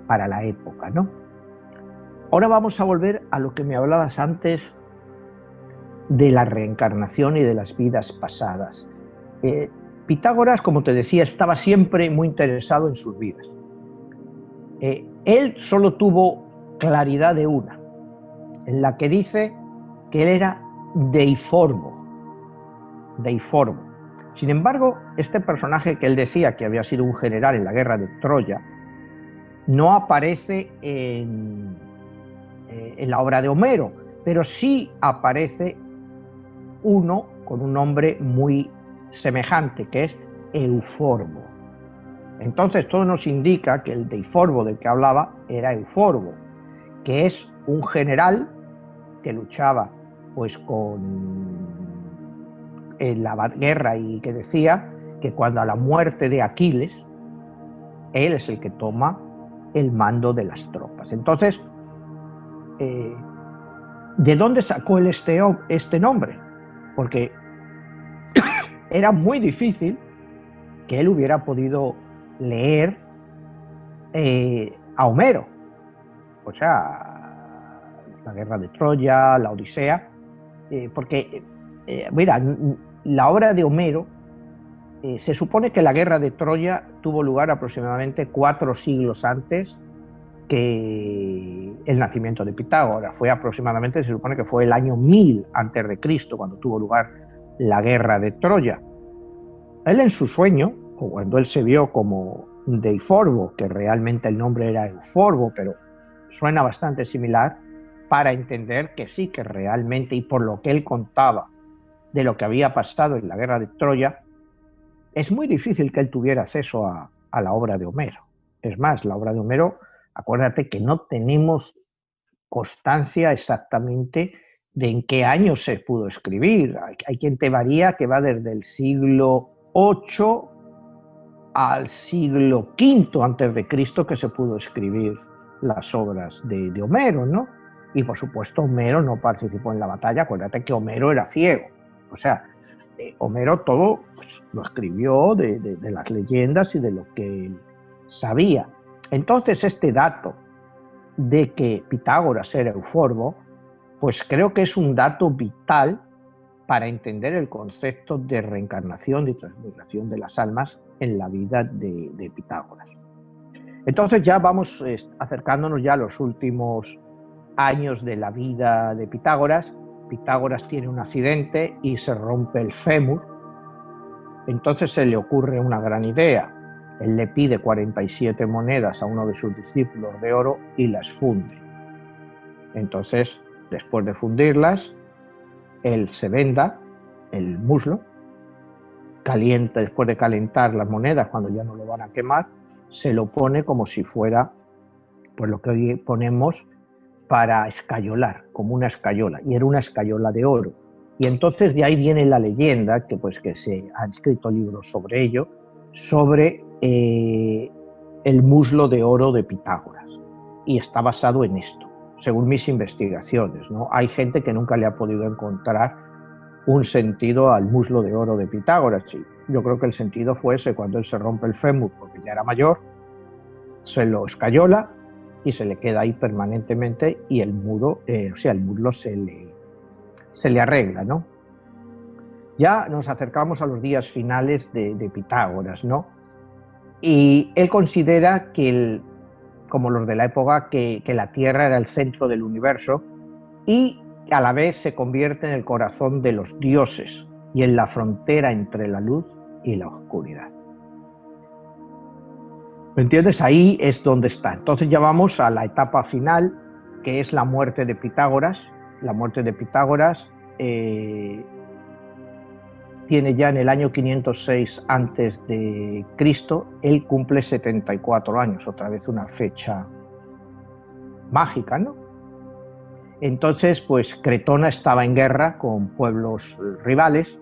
para la época, ¿no? Ahora vamos a volver a lo que me hablabas antes de la reencarnación y de las vidas pasadas. Pitágoras, como te decía, estaba siempre muy interesado en sus vidas. Él solo tuvo claridad de una, en la que dice que él era deiformo. Sin embargo, este personaje que él decía que había sido un general en la guerra de Troya, no aparece en la obra de Homero, pero sí aparece uno con un nombre muy semejante, que es Euforbo. Entonces todo nos indica que el deiforbo del que hablaba era Euforbo, que es un general que luchaba pues en la guerra y que decía que cuando a la muerte de Aquiles, él es el que toma el mando de las tropas. Entonces, ¿de dónde sacó él este nombre? Porque era muy difícil que él hubiera podido leer a Homero, o sea, la guerra de Troya, la Odisea, porque, mira, la obra de Homero, se supone que la guerra de Troya tuvo lugar aproximadamente 4 siglos antes que el nacimiento de Pitágoras. Fue aproximadamente, se supone que fue el año 1000 antes de Cristo cuando tuvo lugar la guerra de Troya. Él en su sueño, cuando él se vio como Deiforbo, que realmente el nombre era Euforbo, pero suena bastante similar, para entender que sí, que realmente, y por lo que él contaba de lo que había pasado en la guerra de Troya, es muy difícil que él tuviera acceso a la obra de Homero. Es más, la obra de Homero, acuérdate que no tenemos constancia exactamente de en qué año se pudo escribir. Hay quien te varía que va desde el siglo VIII al siglo V antes de Cristo que se pudo escribir las obras de Homero, ¿no? Y por supuesto Homero no participó en la batalla. Acuérdate que Homero era ciego. O sea, Homero todo pues, lo escribió de las leyendas y de lo que él sabía. Entonces este dato de que Pitágoras era Euforbo, pues creo que es un dato vital para entender el concepto de reencarnación y transmigración de las almas en la vida de Pitágoras. Entonces ya vamos acercándonos ya a los últimos años de la vida de Pitágoras. Pitágoras tiene un accidente y se rompe el fémur. Entonces se le ocurre una gran idea. Él le pide 47 monedas a uno de sus discípulos de oro y las funde. Entonces, después de fundirlas, él se venda el muslo, calienta, después de calentar las monedas, cuando ya no lo van a quemar, se lo pone como si fuera pues lo que hoy ponemos para escayolar, como una escayola, y era una escayola de oro. Y entonces de ahí viene la leyenda, que se han escrito libros sobre ello, sobre el muslo de oro de Pitágoras. Y está basado en esto, según mis investigaciones, ¿no? Hay gente que nunca le ha podido encontrar un sentido al muslo de oro de Pitágoras. Yo creo que el sentido fue ese, cuando él se rompe el fémur, porque ya era mayor, se lo escayola y se le queda ahí permanentemente y el muslo se le arregla, ¿no? Ya nos acercamos a los días finales de Pitágoras, ¿no? Y él considera que, como los de la época, que la Tierra era el centro del universo y a la vez se convierte en el corazón de los dioses y en la frontera entre la luz y la oscuridad. ¿Me entiendes? Ahí es donde está. Entonces ya vamos a la etapa final, que es la muerte de Pitágoras. La muerte de Pitágoras tiene ya en el año 506 antes de Cristo, él cumple 74 años, otra vez una fecha mágica, ¿no? Entonces, pues Cretona estaba en guerra con pueblos rivales,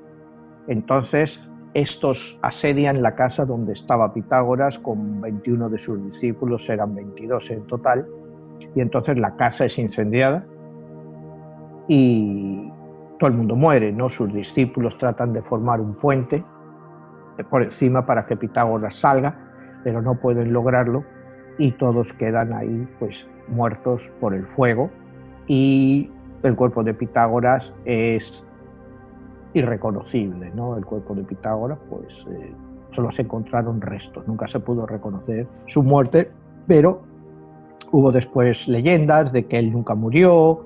entonces estos asedian la casa donde estaba Pitágoras con 21 de sus discípulos, eran 22 en total, y entonces la casa es incendiada y todo el mundo muere, ¿no? Sus discípulos tratan de formar un puente por encima para que Pitágoras salga, pero no pueden lograrlo y todos quedan ahí pues muertos por el fuego y el cuerpo de Pitágoras es irreconocible, ¿no? El cuerpo de Pitágoras pues solo se encontraron restos, nunca se pudo reconocer su muerte, pero hubo después leyendas de que él nunca murió,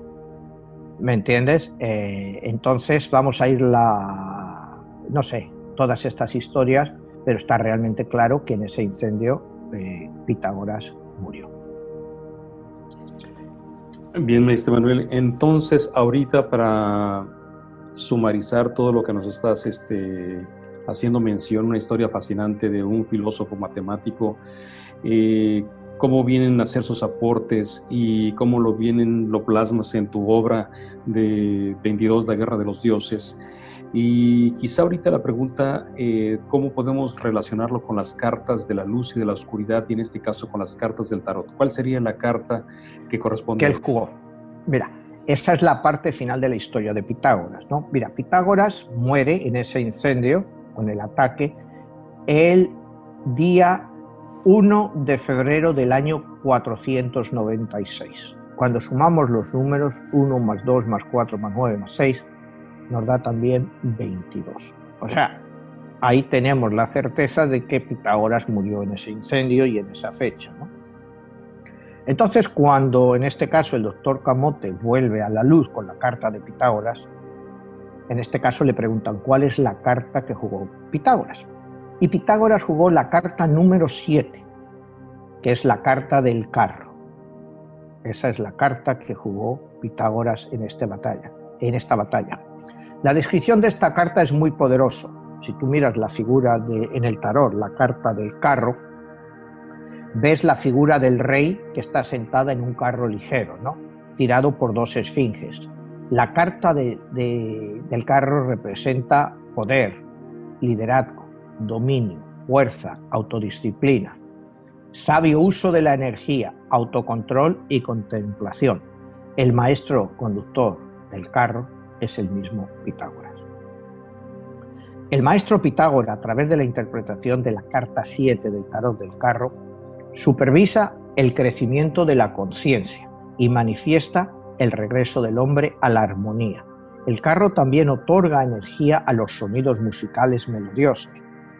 ¿me entiendes? Entonces vamos a ir no sé, todas estas historias, pero está realmente claro que en ese incendio Pitágoras murió. Bien, maestro Manuel, entonces ahorita para sumarizar todo lo que nos estás haciendo mención, una historia fascinante de un filósofo matemático, cómo vienen a ser sus aportes y cómo lo plasmas en tu obra de 22, La Guerra de los Dioses. Y quizá ahorita la pregunta, ¿cómo podemos relacionarlo con las cartas de la luz y de la oscuridad, y en este caso con las cartas del tarot? ¿Cuál sería la carta que corresponde? Que él jugó. Mira, esa es la parte final de la historia de Pitágoras, ¿no? Mira, Pitágoras muere en ese incendio, con el ataque, el día 1 de febrero del año 496. Cuando sumamos los números 1 más 2 más 4 más 9 más 6, nos da también 22. O sea, ahí tenemos la certeza de que Pitágoras murió en ese incendio y en esa fecha, ¿no? Entonces, cuando en este caso el doctor Camote vuelve a la luz con la carta de Pitágoras, en este caso le preguntan cuál es la carta que jugó Pitágoras. Y Pitágoras jugó la carta número 7, que es la carta del carro. Esa es la carta que jugó Pitágoras en esta batalla. La descripción de esta carta es muy poderosa. Si tú miras la figura en el tarot, la carta del carro, ves la figura del rey que está sentada en un carro ligero, ¿no? Tirado por dos esfinges. La carta del carro representa poder, liderazgo, dominio, fuerza, autodisciplina, sabio uso de la energía, autocontrol y contemplación. El maestro conductor del carro es el mismo Pitágoras. El maestro Pitágoras, a través de la interpretación de la carta 7 del tarot del carro, supervisa el crecimiento de la conciencia y manifiesta el regreso del hombre a la armonía. El carro también otorga energía a los sonidos musicales melodiosos,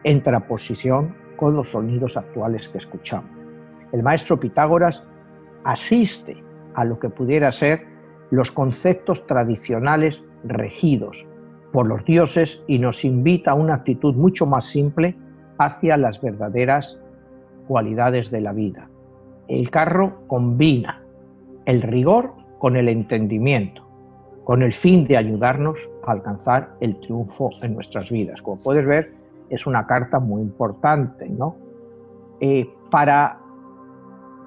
en contraposición con los sonidos actuales que escuchamos. El maestro Pitágoras asiste a lo que pudiera ser los conceptos tradicionales regidos por los dioses y nos invita a una actitud mucho más simple hacia las verdaderas cualidades de la vida. El carro combina el rigor con el entendimiento, con el fin de ayudarnos a alcanzar el triunfo en nuestras vidas. Como puedes ver, es una carta muy importante, ¿no? Para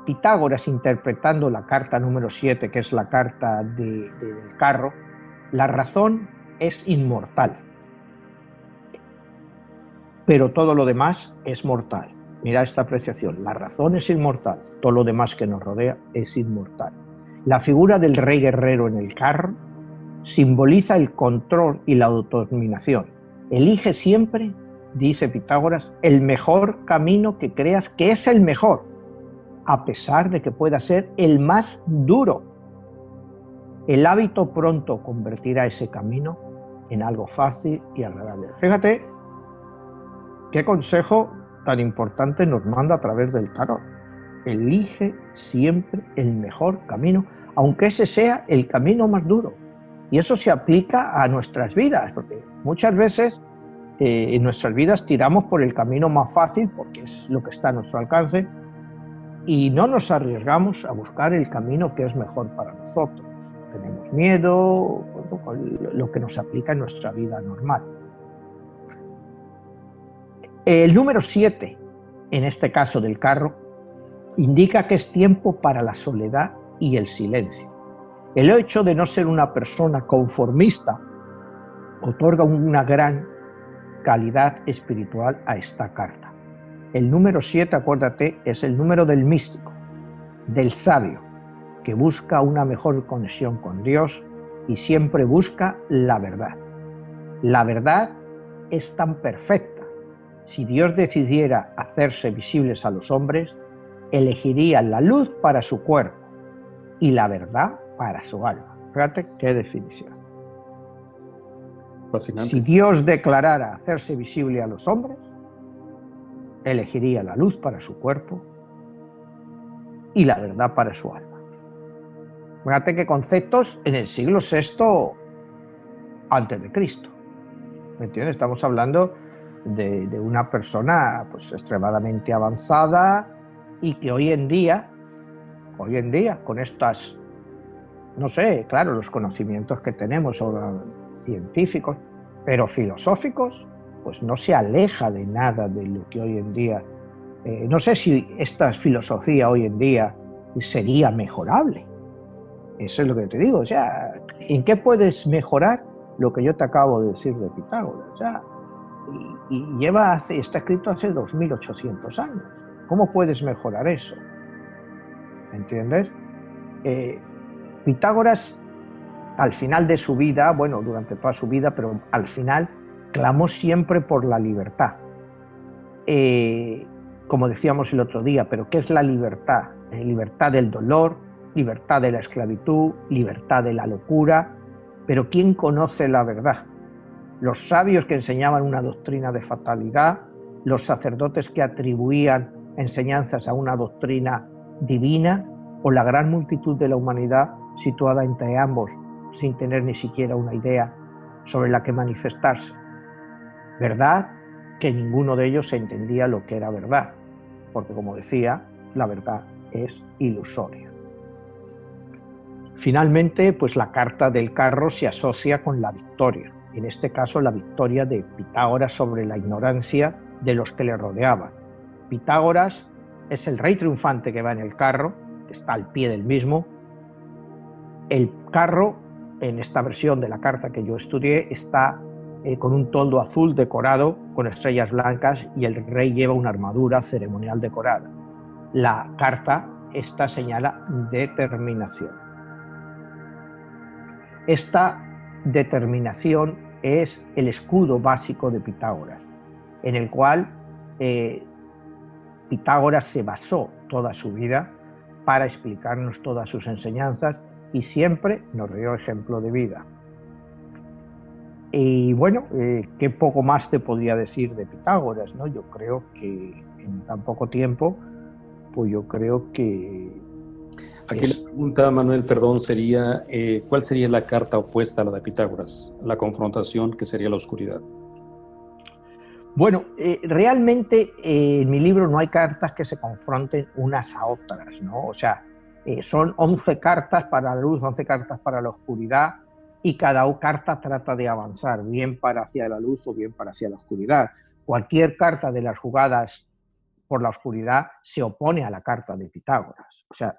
Pitágoras, interpretando la carta número 7, que es la carta del carro, la razón es inmortal, pero todo lo demás es mortal. Mira esta apreciación, la razón es inmortal, todo lo demás que nos rodea es inmortal. La figura del rey guerrero en el carro simboliza el control y la autodominación. Elige siempre, dice Pitágoras, el mejor camino que creas que es el mejor, a pesar de que pueda ser el más duro. El hábito pronto convertirá ese camino en algo fácil y agradable. Fíjate qué consejo tan importante nos manda a través del tarot. Elige siempre el mejor camino, aunque ese sea el camino más duro. Y eso se aplica a nuestras vidas, porque muchas veces en nuestras vidas tiramos por el camino más fácil, porque es lo que está a nuestro alcance, y no nos arriesgamos a buscar el camino que es mejor para nosotros. Tenemos miedo, bueno, con lo que nos aplica en nuestra vida normal. El número 7, en este caso del carro, indica que es tiempo para la soledad y el silencio. El hecho de no ser una persona conformista otorga una gran calidad espiritual a esta carta. El número 7, acuérdate, es el número del místico, del sabio, que busca una mejor conexión con Dios y siempre busca la verdad. La verdad es tan perfecta. Si Dios decidiera hacerse visibles a los hombres, elegiría la luz para su cuerpo y la verdad para su alma. Fíjate qué definición. Fascinante. Si Dios declarara hacerse visible a los hombres, elegiría la luz para su cuerpo y la verdad para su alma. Fíjate qué conceptos en el siglo VI antes de Cristo. ¿Me entiendes? Estamos hablando de una persona pues extremadamente avanzada y que hoy en día con estas, no sé, claro, los conocimientos que tenemos ahora científicos, pero filosóficos, pues no se aleja de nada de lo que hoy en día, no sé si esta filosofía hoy en día sería mejorable. Eso es lo que te digo, o sea, ¿en qué puedes mejorar lo que yo te acabo de decir de Pitágoras? O sea, y está escrito hace 2800 años. ¿Cómo puedes mejorar eso? ¿Entiendes? Pitágoras, al final de su vida, bueno, durante toda su vida, pero al final, clamó siempre por la libertad. Como decíamos el otro día, ¿pero qué es la libertad? Libertad del dolor, libertad de la esclavitud, libertad de la locura. Pero ¿quién conoce la verdad? Los sabios que enseñaban una doctrina de fatalidad, los sacerdotes que atribuían enseñanzas a una doctrina divina, o la gran multitud de la humanidad situada entre ambos sin tener ni siquiera una idea sobre la que manifestarse. Verdad que ninguno de ellos entendía lo que era verdad, porque como decía, la verdad es ilusoria. Finalmente, pues la carta del carro se asocia con la victoria, en este caso la victoria de Pitágoras sobre la ignorancia de los que le rodeaban. Pitágoras es el rey triunfante que va en el carro, que está al pie del mismo. El carro, en esta versión de la carta que yo estudié, está con un toldo azul decorado con estrellas blancas y el rey lleva una armadura ceremonial decorada. La carta, esta señala determinación. Esta determinación es el escudo básico de Pitágoras, en el cual Pitágoras se basó toda su vida para explicarnos todas sus enseñanzas y siempre nos dio ejemplo de vida. Y bueno, qué poco más te podría decir de Pitágoras, ¿no? Yo creo que en tan poco tiempo, pues yo creo que... Aquí la pregunta, Manuel, perdón, sería, ¿cuál sería la carta opuesta a la de Pitágoras? La confrontación, que sería la oscuridad. Bueno, realmente en mi libro no hay cartas que se confronten unas a otras, ¿no? O sea, son 11 cartas para la luz, 11 cartas para la oscuridad, y cada carta trata de avanzar, bien para hacia la luz o bien para hacia la oscuridad. Cualquier carta de las jugadas por la oscuridad se opone a la carta de Pitágoras. O sea,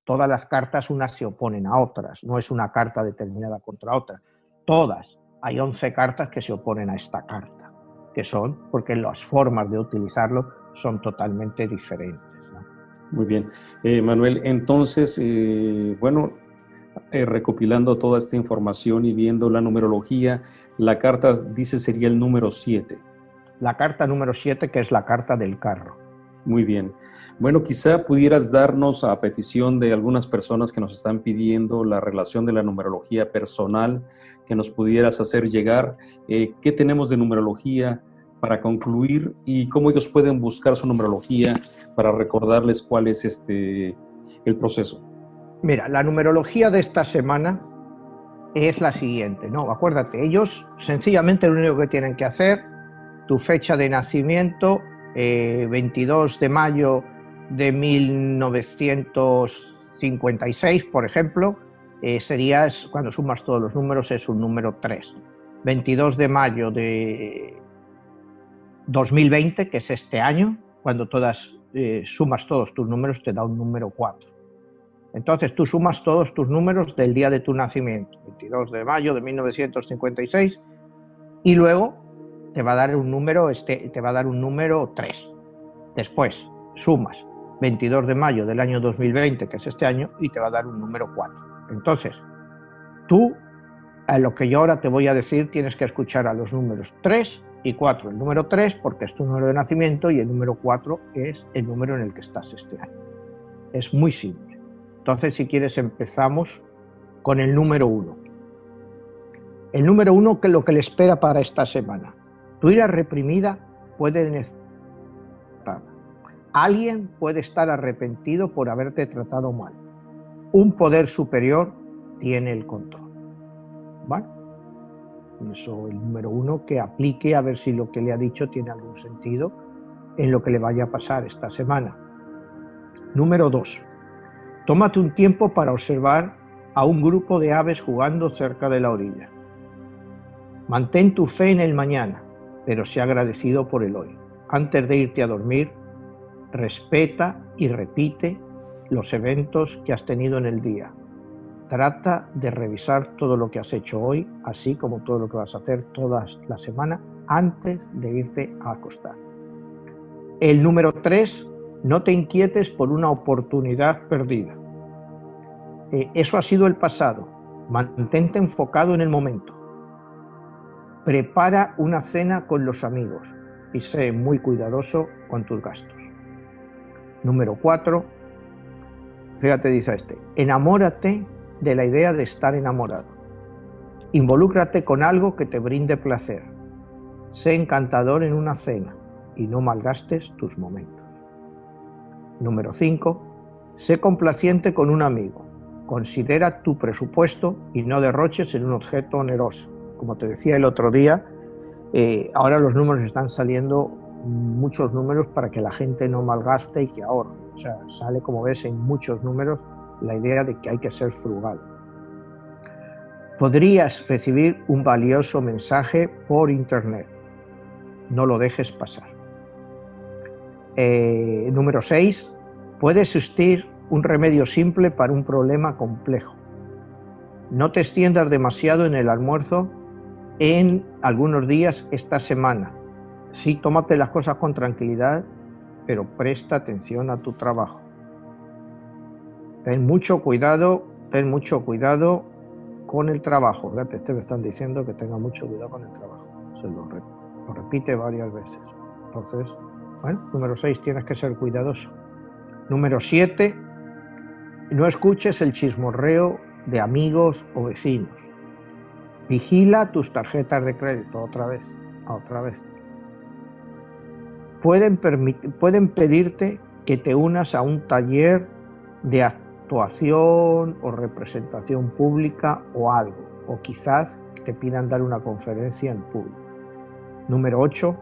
todas las cartas unas se oponen a otras, no es una carta determinada contra otra. Todas, hay 11 cartas que se oponen a esta carta, que son porque las formas de utilizarlo son totalmente diferentes, ¿no? Muy bien. Manuel, entonces, bueno, recopilando toda esta información y viendo la numerología, la carta dice sería el número 7. La carta número 7, que es la carta del carro. Muy bien. Bueno, quizá pudieras darnos, a petición de algunas personas que nos están pidiendo la relación de la numerología personal, que nos pudieras hacer llegar, qué tenemos de numerología para concluir y cómo ellos pueden buscar su numerología para recordarles cuál es el proceso. Mira, la numerología de esta semana es la siguiente, ¿no? Acuérdate, ellos sencillamente lo único que tienen que hacer, tu fecha de nacimiento, 22 de mayo de 1956, por ejemplo, sería, cuando sumas todos los números, es un número 3. 22 de mayo de 2020, que es este año, cuando sumas todos tus números, te da un número 4. Entonces tú sumas todos tus números del día de tu nacimiento, 22 de mayo de 1956, y luego te va a dar un número 3. Después sumas 22 de mayo del año 2020, que es este año, y te va a dar un número 4. Entonces, tú, a lo que yo ahora te voy a decir, tienes que escuchar a los números 3 y 4. El número 3 porque es tu número de nacimiento y el número 4 es el número en el que estás este año. Es muy simple. Entonces, si quieres, empezamos con el número 1. El número 1, que es lo que le espera para esta semana. Tu ira reprimida puede necesitar. Alguien puede estar arrepentido por haberte tratado mal. Un poder superior tiene el control. ¿Vale? Eso, el número 1, que aplique a ver si lo que le ha dicho tiene algún sentido en lo que le vaya a pasar esta semana. Número 2. Tómate un tiempo para observar a un grupo de aves jugando cerca de la orilla. Mantén tu fe en el mañana, pero sé agradecido por el hoy. Antes de irte a dormir, respeta y repite los eventos que has tenido en el día. Trata de revisar todo lo que has hecho hoy, así como todo lo que vas a hacer toda la semana antes de irte a acostar. El número 3, no te inquietes por una oportunidad perdida. Eso ha sido el pasado. Mantente enfocado en el momento. Prepara una cena con los amigos y sé muy cuidadoso con tus gastos. Número 4, fíjate, dice enamórate de la idea de estar enamorado. Involúcrate con algo que te brinde placer. Sé encantador en una cena y no malgastes tus momentos. Número 5, sé complaciente con un amigo. Considera tu presupuesto y no derroches en un objeto oneroso. Como te decía el otro día, ahora los números están saliendo, muchos números, para que la gente no malgaste y que ahorre. O sea, sale, como ves, en muchos números la idea de que hay que ser frugal. Podrías recibir un valioso mensaje por internet. No lo dejes pasar. Número 6. Puede existir un remedio simple para un problema complejo. No te extiendas demasiado en el almuerzo en algunos días esta semana. Sí, tómate las cosas con tranquilidad, pero presta atención a tu trabajo. Ten mucho cuidado con el trabajo. Fíjate, me están diciendo que tenga mucho cuidado con el trabajo. Se lo repite varias veces. Entonces, bueno, número 6, tienes que ser cuidadoso. Número 7, no escuches el chismorreo de amigos o vecinos. Vigila tus tarjetas de crédito, otra vez. Pueden pedirte que te unas a un taller de actuación o representación pública o algo, o quizás te pidan dar una conferencia en público. Número 8,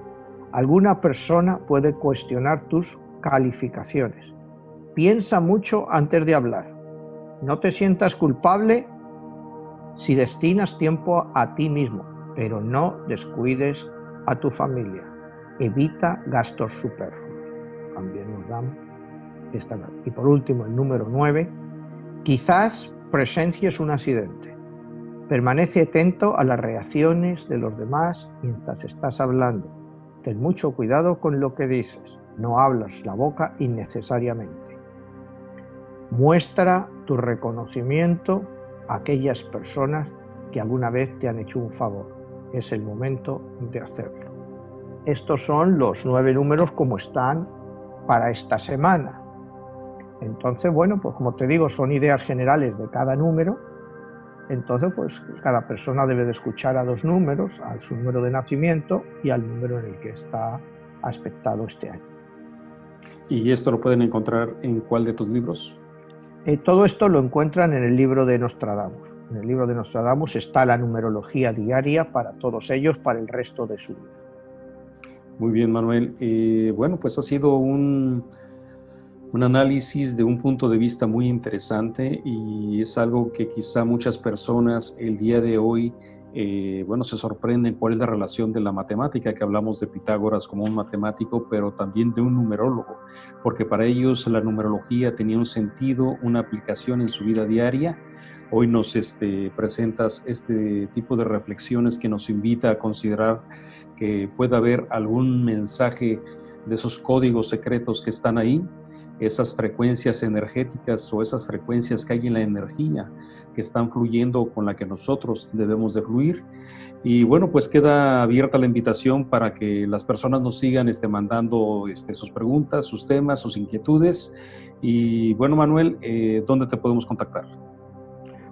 alguna persona puede cuestionar tus calificaciones. Piensa mucho antes de hablar. No te sientas culpable si destinas tiempo a ti mismo, pero no descuides a tu familia. Evita gastos superfluos. También nos dan esta. Y por último, el número 9, quizás presencies un accidente. Permanece atento a las reacciones de los demás mientras estás hablando. Ten mucho cuidado con lo que dices. No hablas la boca innecesariamente. Muestra tu reconocimiento a aquellas personas que alguna vez te han hecho un favor. Es el momento de hacerlo. Estos son los 9 números como están para esta semana. Entonces, bueno, pues como te digo, son ideas generales de cada número. Entonces, pues cada persona debe de escuchar a 2 números, a su número de nacimiento y al número en el que está aspectado este año. ¿Y esto lo pueden encontrar en cuál de tus libros? Todo esto lo encuentran en el libro de Nostradamus. En el libro de Nostradamus está la numerología diaria para todos ellos, para el resto de su vida. Muy bien, Manuel. Bueno, pues ha sido un Un análisis de un punto de vista muy interesante y es algo que quizá muchas personas el día de hoy se sorprenden cuál es la relación de la matemática, que hablamos de Pitágoras como un matemático, pero también de un numerólogo, porque para ellos la numerología tenía un sentido, una aplicación en su vida diaria. Hoy nos presentas este tipo de reflexiones que nos invita a considerar que puede haber algún mensaje de esos códigos secretos que están ahí, esas frecuencias energéticas o esas frecuencias que hay en la energía que están fluyendo con la que nosotros debemos de fluir. Y bueno, pues queda abierta la invitación para que las personas nos sigan mandando sus preguntas, sus temas, sus inquietudes. Y bueno, Manuel, ¿dónde te podemos contactar?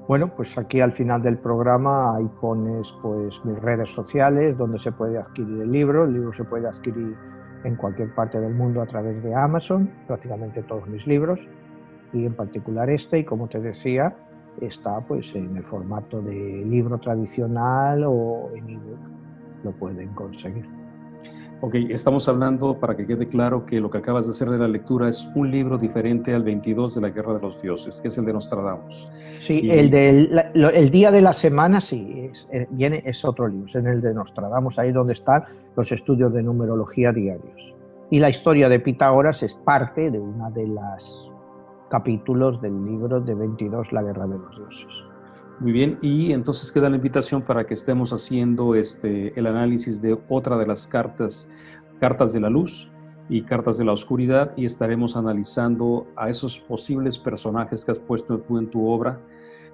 Bueno, pues aquí al final del programa ahí pones pues mis redes sociales donde se puede adquirir el libro. El libro se puede adquirir en cualquier parte del mundo a través de Amazon, prácticamente todos mis libros, y en particular y como te decía, está pues en el formato de libro tradicional o en ebook, lo pueden conseguir. Ok, estamos hablando, para que quede claro, que lo que acabas de hacer de la lectura es un libro diferente al 22 de la Guerra de los Dioses, que es el de Nostradamus. Sí, el día de la semana sí, es otro libro, es en el de Nostradamus, ahí donde están los estudios de numerología diarios. Y la historia de Pitágoras es parte de una de las capítulos del libro de 22, la Guerra de los Dioses. Muy bien, y entonces queda la invitación para que estemos haciendo el análisis de otra de las cartas de la luz y cartas de la oscuridad, y estaremos analizando a esos posibles personajes que has puesto tú en tu obra,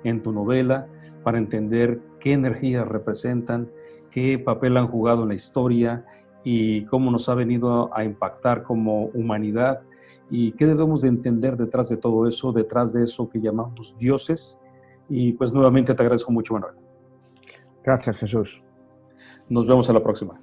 en tu novela, para entender qué energías representan, qué papel han jugado en la historia y cómo nos ha venido a impactar como humanidad y qué debemos de entender detrás de todo eso, detrás de eso que llamamos dioses. Y pues nuevamente te agradezco mucho, Manuel. Gracias, Jesús. Nos vemos a la próxima.